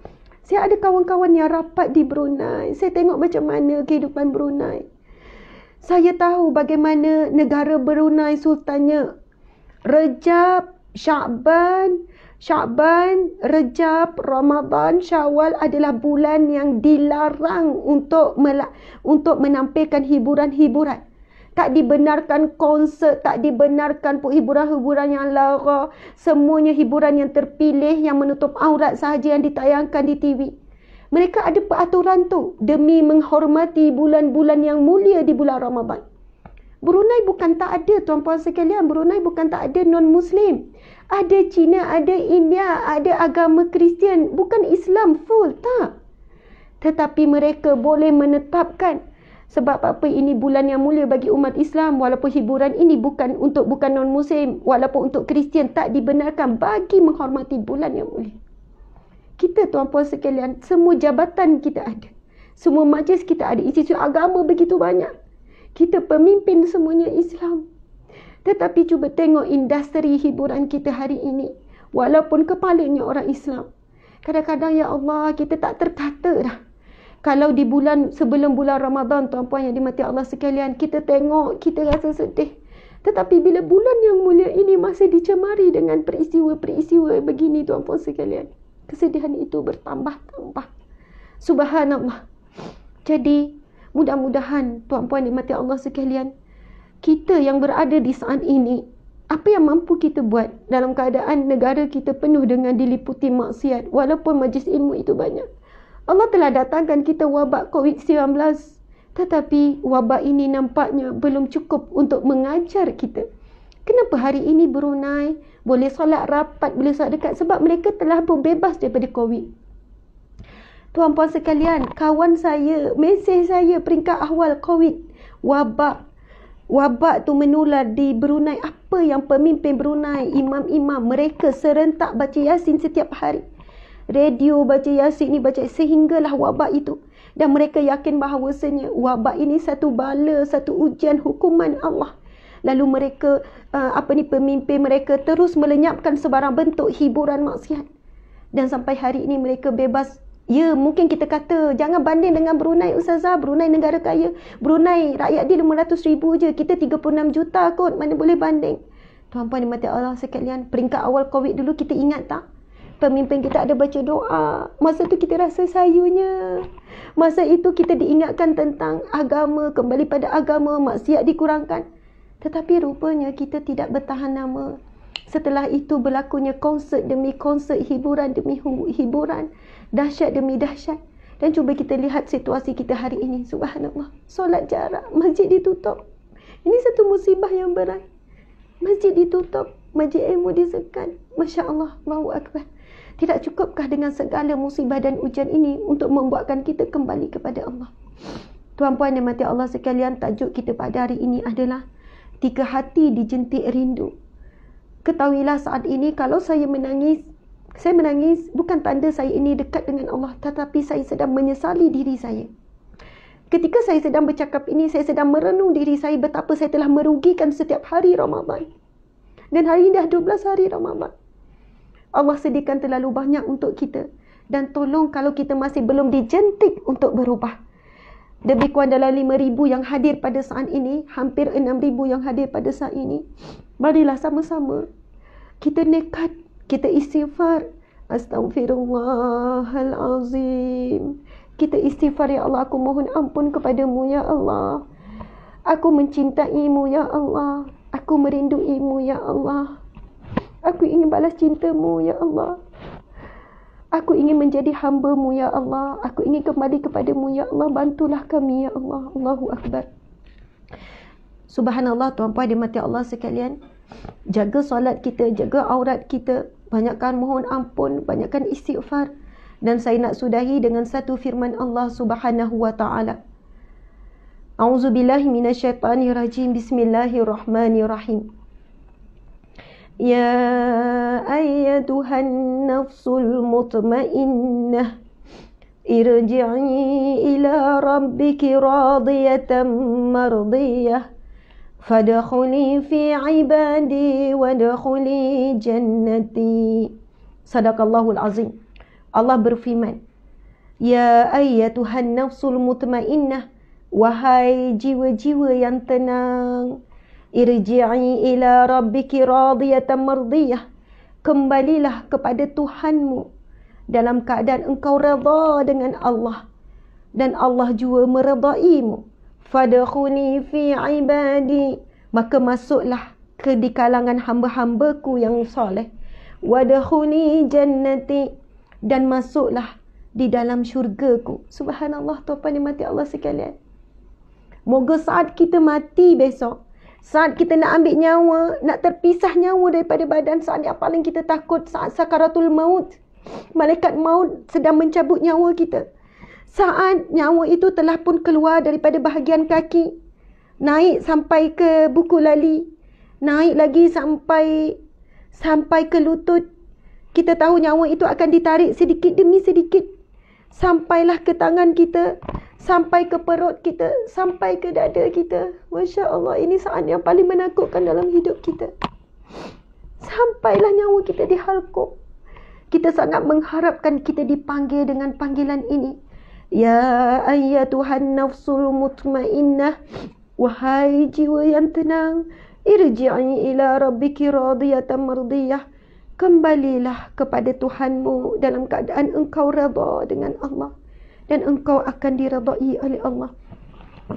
Saya ada kawan-kawan yang rapat di Brunei. Saya tengok macam mana kehidupan Brunei. Saya tahu bagaimana negara Brunei sultannya. Rejab, Sya'ban, Rejab, Ramadan, Syawal adalah bulan yang dilarang untuk menampilkan hiburan-hiburan. Tak dibenarkan konsert, tak dibenarkan hiburan-hiburan yang lara. Semuanya hiburan yang terpilih, yang menutup aurat sahaja yang ditayangkan di TV. Mereka ada peraturan tu demi menghormati bulan-bulan yang mulia di bulan Ramadan. Brunei bukan tak ada, tuan-puan sekalian. Brunei bukan tak ada non-Muslim. Ada Cina, ada India, ada agama Kristian. Bukan Islam full, tak. Tetapi mereka boleh menetapkan. Sebab apa, ini bulan yang mulia bagi umat Islam. Walaupun hiburan ini bukan non-Muslim. Walaupun untuk Kristian, tak dibenarkan bagi menghormati bulan yang mulia. Kita, tuan-puan sekalian, semua jabatan kita ada. Semua majlis kita ada. Institusi agama begitu banyak. Kita pemimpin semuanya Islam. Tetapi cuba tengok industri hiburan kita hari ini. Walaupun kepalanya orang Islam. Kadang-kadang, ya Allah, kita tak tertata dah. Kalau di sebelum bulan Ramadan, tuan-puan yang dimati Allah sekalian, kita tengok, kita rasa sedih. Tetapi bila bulan yang mulia ini masih dicemari dengan peristiwa-peristiwa begini, tuan-puan sekalian, kesedihan itu bertambah-tambah. Subhanallah. Jadi, mudah-mudahan tuan-puan dimati Allah sekalian, kita yang berada di saat ini, apa yang mampu kita buat dalam keadaan negara kita penuh dengan diliputi maksiat, walaupun majlis ilmu itu banyak. Allah telah datangkan kita wabak COVID-19, tetapi wabak ini nampaknya belum cukup untuk mengajar kita. Kenapa hari ini Brunei boleh solat rapat, boleh solat dekat? Sebab mereka telah berbebas daripada COVID. Tuan-puan sekalian, kawan saya, mesej saya peringkat awal COVID, wabak tu menular di Brunei. Apa yang pemimpin Brunei, imam-imam, mereka serentak baca Yasin setiap hari. Radio baca Yasin ni, sehinggalah wabak itu. Dan mereka yakin bahawasanya wabak ini satu bala, satu ujian hukuman Allah. Lalu mereka, pemimpin mereka terus melenyapkan sebarang bentuk hiburan maksiat. Dan sampai hari ini mereka bebas. Ya, mungkin kita kata, jangan banding dengan Brunei, Ustazah. Brunei negara kaya. Brunei, rakyat dia 500,000 je. Kita 36 juta kot. Mana boleh banding? Tuan-puan dimati Allah sekalian, peringkat awal COVID dulu kita ingat tak? Pemimpin kita ada baca doa. Masa tu kita rasa sayunya. Masa itu kita diingatkan tentang agama, kembali pada agama, maksiat dikurangkan. Tetapi rupanya kita tidak bertahan lama. Setelah itu berlakunya konsert demi konsert, hiburan demi hiburan, dahsyat demi dahsyat. Dan cuba kita lihat situasi kita hari ini. Subhanallah. Solat jarak, masjid ditutup. Ini satu musibah yang berat. Masjid ditutup, majlis ilmu disekat. Masya Allah, Allahu Akbar. Tidak cukupkah dengan segala musibah dan ujian ini untuk membuatkan kita kembali kepada Allah? Tuan-puan dan mati Allah sekalian, tajuk kita pada hari ini adalah 3 hati dijentik rindu. Ketahuilah saat ini kalau saya menangis bukan tanda saya ini dekat dengan Allah, tetapi saya sedang menyesali diri saya. Ketika saya sedang bercakap ini, saya sedang merenung diri saya betapa saya telah merugikan setiap hari Ramadan. Dan hari ini dah 12 hari Ramadan. Allah sediakan terlalu banyak untuk kita. Dan tolong kalau kita masih belum dijentik untuk berubah. Lebih kurang dalam 5,000 yang hadir pada saat ini, hampir 6,000 yang hadir pada saat ini. Marilah sama-sama kita nekat, kita istighfar, Astaghfirullahalazim. Kita istighfar, ya Allah. Aku mohon ampun kepadamu, ya Allah. Aku mencintaimu, ya Allah. Aku merinduimu, ya Allah. Aku ingin balas cintamu, ya Allah. Aku ingin menjadi hamba-Mu, ya Allah. Aku ingin kembali kepadamu, ya Allah. Bantulah kami, ya Allah. Allahu Akbar. Subhanallah, tuan-puan dimati Allah sekalian. Jaga solat kita, jaga aurat kita. Banyakkan mohon ampun, banyakkan istighfar. Dan saya nak sudahi dengan satu firman Allah Subhanahu wa ta'ala. A'udzubillahi minasyaitanirrajim. Bismillahirrahmanirrahim. Ya ayyatuhan nafsul mutmainnah, irji'i ila rabbiki radiyatan mardiyah, fadkhuli fi ibadi wadkhuli jannati. Sadaqallahul azim. Allah berfirman, ya ayyatuhan nafsul mutmainnah, wahai jiwa-jiwa yang tenang, irji'i ila rabbiki radiyatan mardiyah, kembalilah kepada Tuhanmu dalam keadaan engkau redha dengan Allah dan Allah juga meredaimu. Fadkhuli fi ibadi, maka masuklah ke di kalangan hamba-hambaku yang soleh. Wadkhuli jannati, dan masuklah di dalam syurgaku. Subhanallah, tuan-puan dimati Allah sekalian. Moga saat kita mati besok, saat kita nak ambil nyawa, nak terpisah nyawa daripada badan, saat yang paling kita takut, saat sakaratul maut, malaikat maut sedang mencabut nyawa kita. Saat nyawa itu telah pun keluar daripada bahagian kaki, naik sampai ke buku lali, naik lagi sampai ke lutut. Kita tahu nyawa itu akan ditarik sedikit demi sedikit, sampailah ke tangan kita, sampai ke perut kita, sampai ke dada kita. Masya Allah, ini saat yang paling menakutkan dalam hidup kita. Sampailah nyawa kita dihalkup. Kita sangat mengharapkan kita dipanggil dengan panggilan ini. Ya ayyatuhan nafsul mutmainnah, wahai jiwa yang tenang, irji'i ila rabbiki radiyatan mardiyah, kembalilah kepada Tuhanmu dalam keadaan engkau redha dengan Allah dan engkau akan diredai oleh Allah.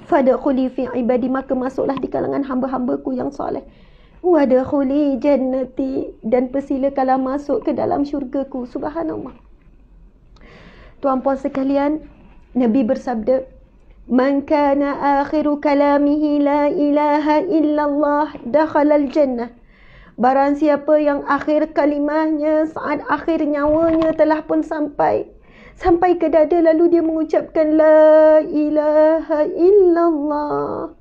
Fadkhuli fi ibadi, maka masuklah di kalangan hamba-hambaku yang soleh. Wadkhuli jannati, dan persilakanlah masuk ke dalam syurgaku. Subhanallah. Tuan-puan sekalian, Nabi bersabda, man kana akhiru kalamihi la ilaha illallah dakhalal jannah. Barang siapa yang akhir kalimahnya, saat akhir nyawanya telah pun sampai ke dada, lalu dia mengucapkan la ilaha illallah,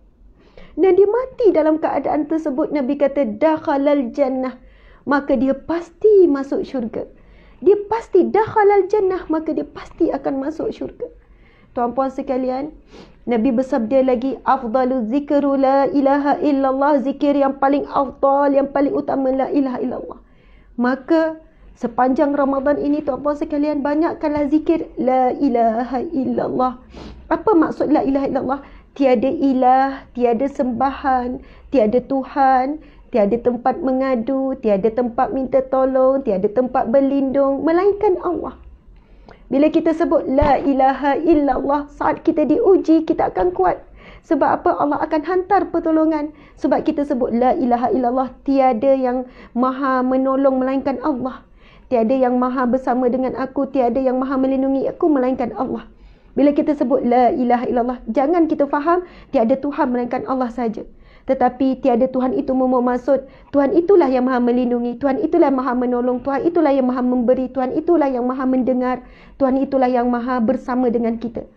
dan dia mati dalam keadaan tersebut, Nabi kata dakhalal jannah, maka dia pasti masuk syurga. Dia pasti dakhalal jannah, maka dia pasti akan masuk syurga. Tuan-puan sekalian, Nabi bersabda lagi, afdalu zikru la ilaha illallah, zikir yang paling afdal, yang paling utama la ilaha illallah. Maka sepanjang Ramadan ini, tuan-puan sekalian, banyakkanlah zikir la ilaha illallah. Apa maksud la ilaha illallah? Tiada ilah, tiada sembahan, tiada Tuhan, tiada tempat mengadu, tiada tempat minta tolong, tiada tempat berlindung, melainkan Allah. Bila kita sebut la ilaha illallah, saat kita diuji, kita akan kuat. Sebab apa? Allah akan hantar pertolongan. Sebab kita sebut la ilaha illallah, tiada yang maha menolong melainkan Allah. Tiada yang maha bersama dengan aku, tiada yang maha melindungi aku melainkan Allah. Bila kita sebut la ilaha illallah, jangan kita faham tiada Tuhan melainkan Allah saja. Tetapi tiada Tuhan itu bermaksud Tuhan itulah yang maha melindungi, Tuhan itulah yang maha menolong, Tuhan itulah yang maha memberi, Tuhan itulah yang maha mendengar, Tuhan itulah yang maha bersama dengan kita.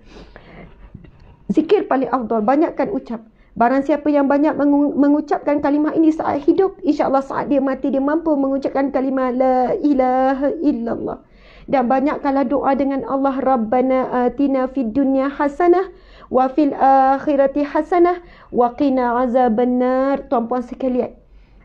Zikir paling afdal, banyakkan ucap. Barang siapa yang banyak mengucapkan kalimah ini saat hidup, insya-Allah saat dia mati dia mampu mengucapkan kalimah la ilaha illallah. Dan banyakkanlah doa dengan Allah, Rabbana atina fid dunya hasanah wa fil akhirati hasanah wa qina azabannar. Tuan-puan sekalian,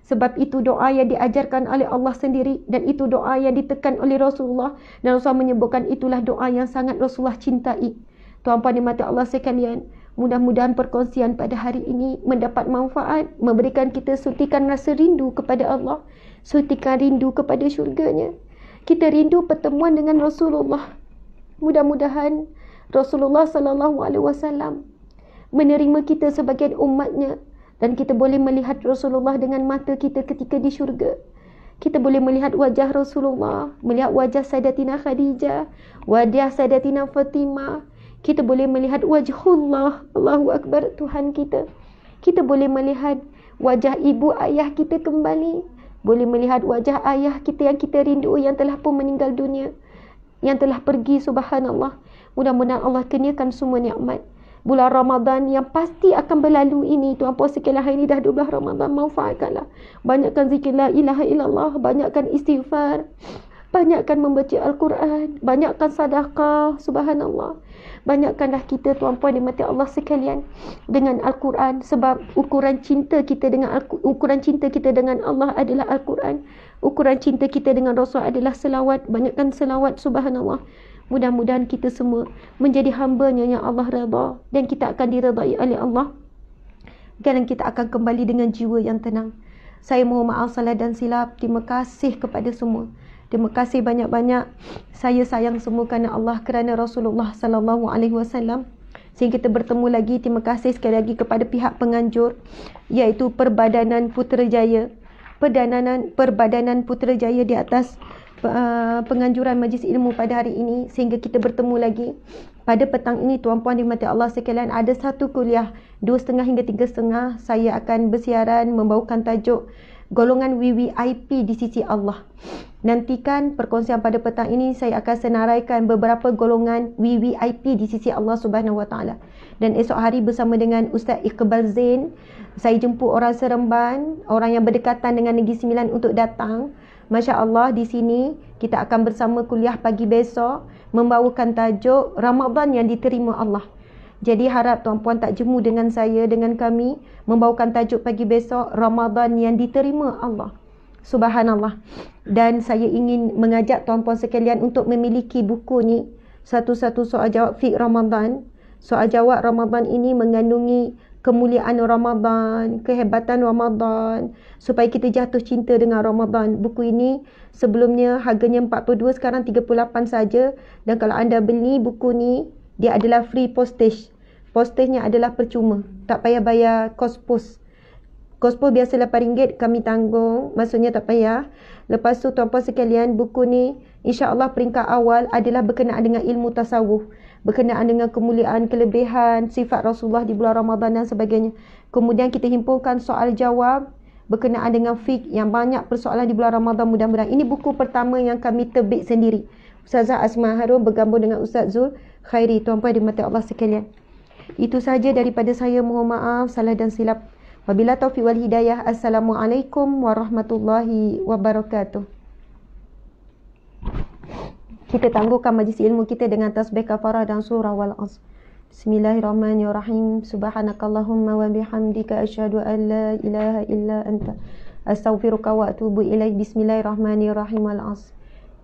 sebab itu doa yang diajarkan oleh Allah sendiri, dan itu doa yang ditekan oleh Rasulullah, dan Rasulullah menyebutkan itulah doa yang sangat Rasulullah cintai. Tuan-puan dimati Allah sekalian, mudah-mudahan perkongsian pada hari ini mendapat manfaat, memberikan kita suntikan rasa rindu kepada Allah, suntikan rindu kepada syurganya. Kita rindu pertemuan dengan Rasulullah. Mudah-mudahan Rasulullah sallallahu alaihi wasallam menerima kita sebagai umatnya dan kita boleh melihat Rasulullah dengan mata kita ketika di syurga. Kita boleh melihat wajah Rasulullah, melihat wajah Sayyidatina Khadijah, wajah Sayyidatina Fatimah. Kita boleh melihat wajhullah, Allahu Akbar, Tuhan kita. Kita boleh melihat wajah ibu ayah kita kembali. Boleh melihat wajah ayah kita yang kita rindu, yang telah pun meninggal dunia, yang telah pergi, subhanallah. Mudah-mudahan Allah kurniakan semua nikmat. Bulan Ramadan yang pasti akan berlalu ini, tuan puan sekalian, hari ini dah 12 Ramadan, manfaatkanlah. Banyakkan zikir la ilaha illallah, banyakkan istighfar, banyakkan membaca Al-Quran, banyakkan sedekah, subhanallah. Banyakkanlah kita, tuan puan dimati Allah sekalian, dengan Al-Quran, sebab ukuran cinta kita dengan Allah adalah Al-Quran. Ukuran cinta kita dengan Rasul adalah selawat. Banyakkan selawat, subhanallah. Mudah-mudahan kita semua menjadi hamba-Nya yang Allah redha, dan kita akan diredai oleh Allah, dan kita akan kembali dengan jiwa yang tenang. Saya mohon maaf salah dan silap. Terima kasih kepada semua. Terima kasih banyak-banyak. Saya sayang semua kerana Allah, kerana Rasulullah sallallahu alaihi wasallam. Sehingga kita bertemu lagi. Terima kasih sekali lagi kepada pihak penganjur, iaitu Perbadanan Putrajaya. Perbadanan Putrajaya di atas penganjuran majlis ilmu pada hari ini, sehingga kita bertemu lagi. Pada petang ini, tuan-puan dimati Allah sekalian, ada satu kuliah 2.30 hingga 3.30. Saya akan bersiaran membawakan tajuk golongan VVIP di sisi Allah. Nantikan perkongsian pada petang ini. Saya akan senaraikan beberapa golongan VVIP di sisi Allah Subhanahu Wa Taala. Dan esok hari bersama dengan Ustaz Iqbal Zain, saya jemput orang Seremban, orang yang berdekatan dengan Negeri Sembilan untuk datang. Masya Allah, di sini kita akan bersama kuliah pagi besok membawakan tajuk Ramadan yang diterima Allah. Jadi harap tuan-puan tak jemu dengan saya, dengan kami, membawakan tajuk pagi besok Ramadan yang diterima Allah. Subhanallah. Dan saya ingin mengajak tuan-puan sekalian untuk memiliki buku ni, satu-satu soal jawab fiqh Ramadan. Soal jawab Ramadan ini mengandungi kemuliaan Ramadan, kehebatan Ramadan, supaya kita jatuh cinta dengan Ramadan. Buku ini sebelumnya harganya 42, sekarang 38 saja. Dan kalau anda beli buku ni, dia adalah free postage. Postage-nya adalah percuma, tak payah bayar kos pos. Kos pos biasa RM8 kami tanggung, maksudnya tak payah. Lepas tu tuan-puan sekalian, buku ni insya-Allah peringkat awal adalah berkenaan dengan ilmu tasawuf, berkenaan dengan kemuliaan, kelebihan, sifat Rasulullah di bulan Ramadan dan sebagainya. Kemudian kita himpunkan soal jawab berkenaan dengan fiqh yang banyak persoalan di bulan Ramadan. Mudah-mudahan ini buku pertama yang kami terbit sendiri. Ustazah Asma Harun bergabung dengan Ustaz Zul Khairi. Tuan-puan dimati Allah sekalian, itu saja daripada saya. Mohon maaf salah dan silap. Wabila taufiq wal hidayah. Assalamualaikum warahmatullahi wabarakatuh. Kita tangguhkan majlis ilmu kita dengan tasbih kafarah dan surah wal asr. Bismillahirrahmanirrahim. Subhanakallahumma wa bihamdika asyhadu an la ilaha illa anta astaghfiruka wa atubu ilaik. Bismillahirrahmanirrahim. Wal asr.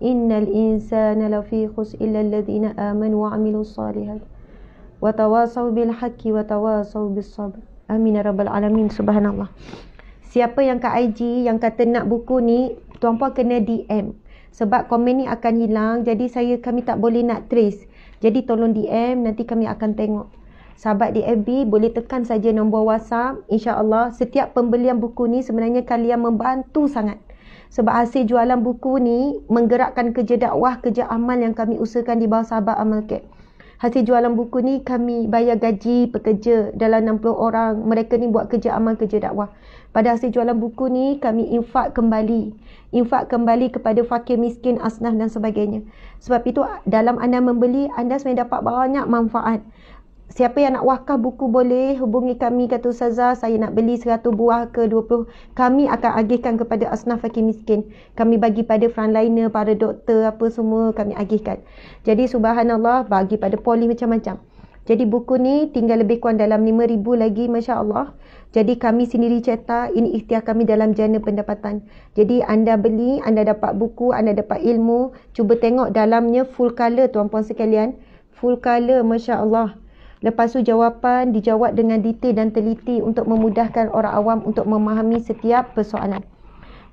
Innal insana lafi khusr illa alladhina amanu wa amilus solihat wa tawasaw bil haqqi wa tawasaw bis sabr. Amin ya rabbal alamin. Subhanallah. Siapa yang kat IG yang kata nak buku ni, tuan-puan kena DM. Sebab komen ni akan hilang, jadi kami tak boleh nak trace. Jadi tolong DM, nanti kami akan tengok. Sahabat di FB boleh tekan saja nombor WhatsApp. InsyaAllah setiap pembelian buku ni sebenarnya kalian membantu sangat. Sebab hasil jualan buku ni menggerakkan kerja dakwah, kerja amal yang kami usahakan di bawah Sahabat Amal Camp. Hasil jualan buku ni kami bayar gaji pekerja dalam 60 orang. Mereka ni buat kerja amal, kerja dakwah. Pada hasil jualan buku ni kami infak kembali. Infak kembali kepada fakir miskin, asnaf dan sebagainya. Sebab itu dalam anda membeli, anda sebenarnya dapat banyak manfaat. Siapa yang nak wakaf buku boleh hubungi kami, kata Ustazah saya nak beli 100 buah ke 20. Kami akan agihkan kepada asnaf fakir miskin. Kami bagi pada frontliner, para doktor, apa semua kami agihkan. Jadi subhanallah, bagi pada poli macam-macam. Jadi buku ni tinggal lebih kurang dalam 5,000 lagi, Masya Allah. Jadi kami sendiri cetak, ini ikhtiar kami dalam jana pendapatan. Jadi anda beli, anda dapat buku, anda dapat ilmu. Cuba tengok dalamnya full colour tuan-puan sekalian. Full colour, Masya Allah. Lepas tu jawapan dijawab dengan detail dan teliti untuk memudahkan orang awam untuk memahami setiap persoalan.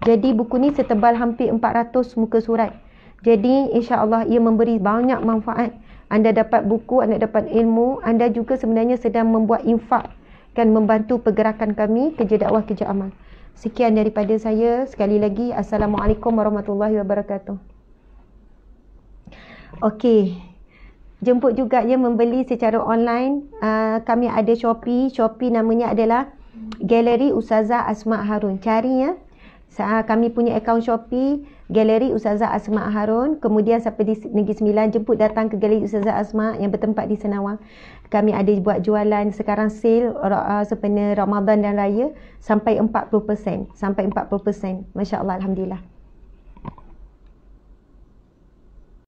Jadi buku ni setebal hampir 400 muka surat. Jadi insya-Allah ia memberi banyak manfaat. Anda dapat buku, anda dapat ilmu, anda juga sebenarnya sedang membuat infak kan, membantu pergerakan kami kerja dakwah, kerja amal. Sekian daripada saya. Sekali lagi, Assalamualaikum warahmatullahi wabarakatuh. Okey. Jemput juga ya membeli secara online. Kami ada Shopee. Shopee namanya adalah Galeri Ustazah Asma Harun. Cari ya. Kami punya akaun Shopee Galeri Ustazah Asma Harun. Kemudian siapa di Negeri Sembilan, jemput datang ke Galeri Ustazah Asma yang bertempat di Senawang. Kami ada buat jualan sekarang sale sempena Ramadan dan Raya sampai 40%. Sampai 40%. Masya-Allah, alhamdulillah.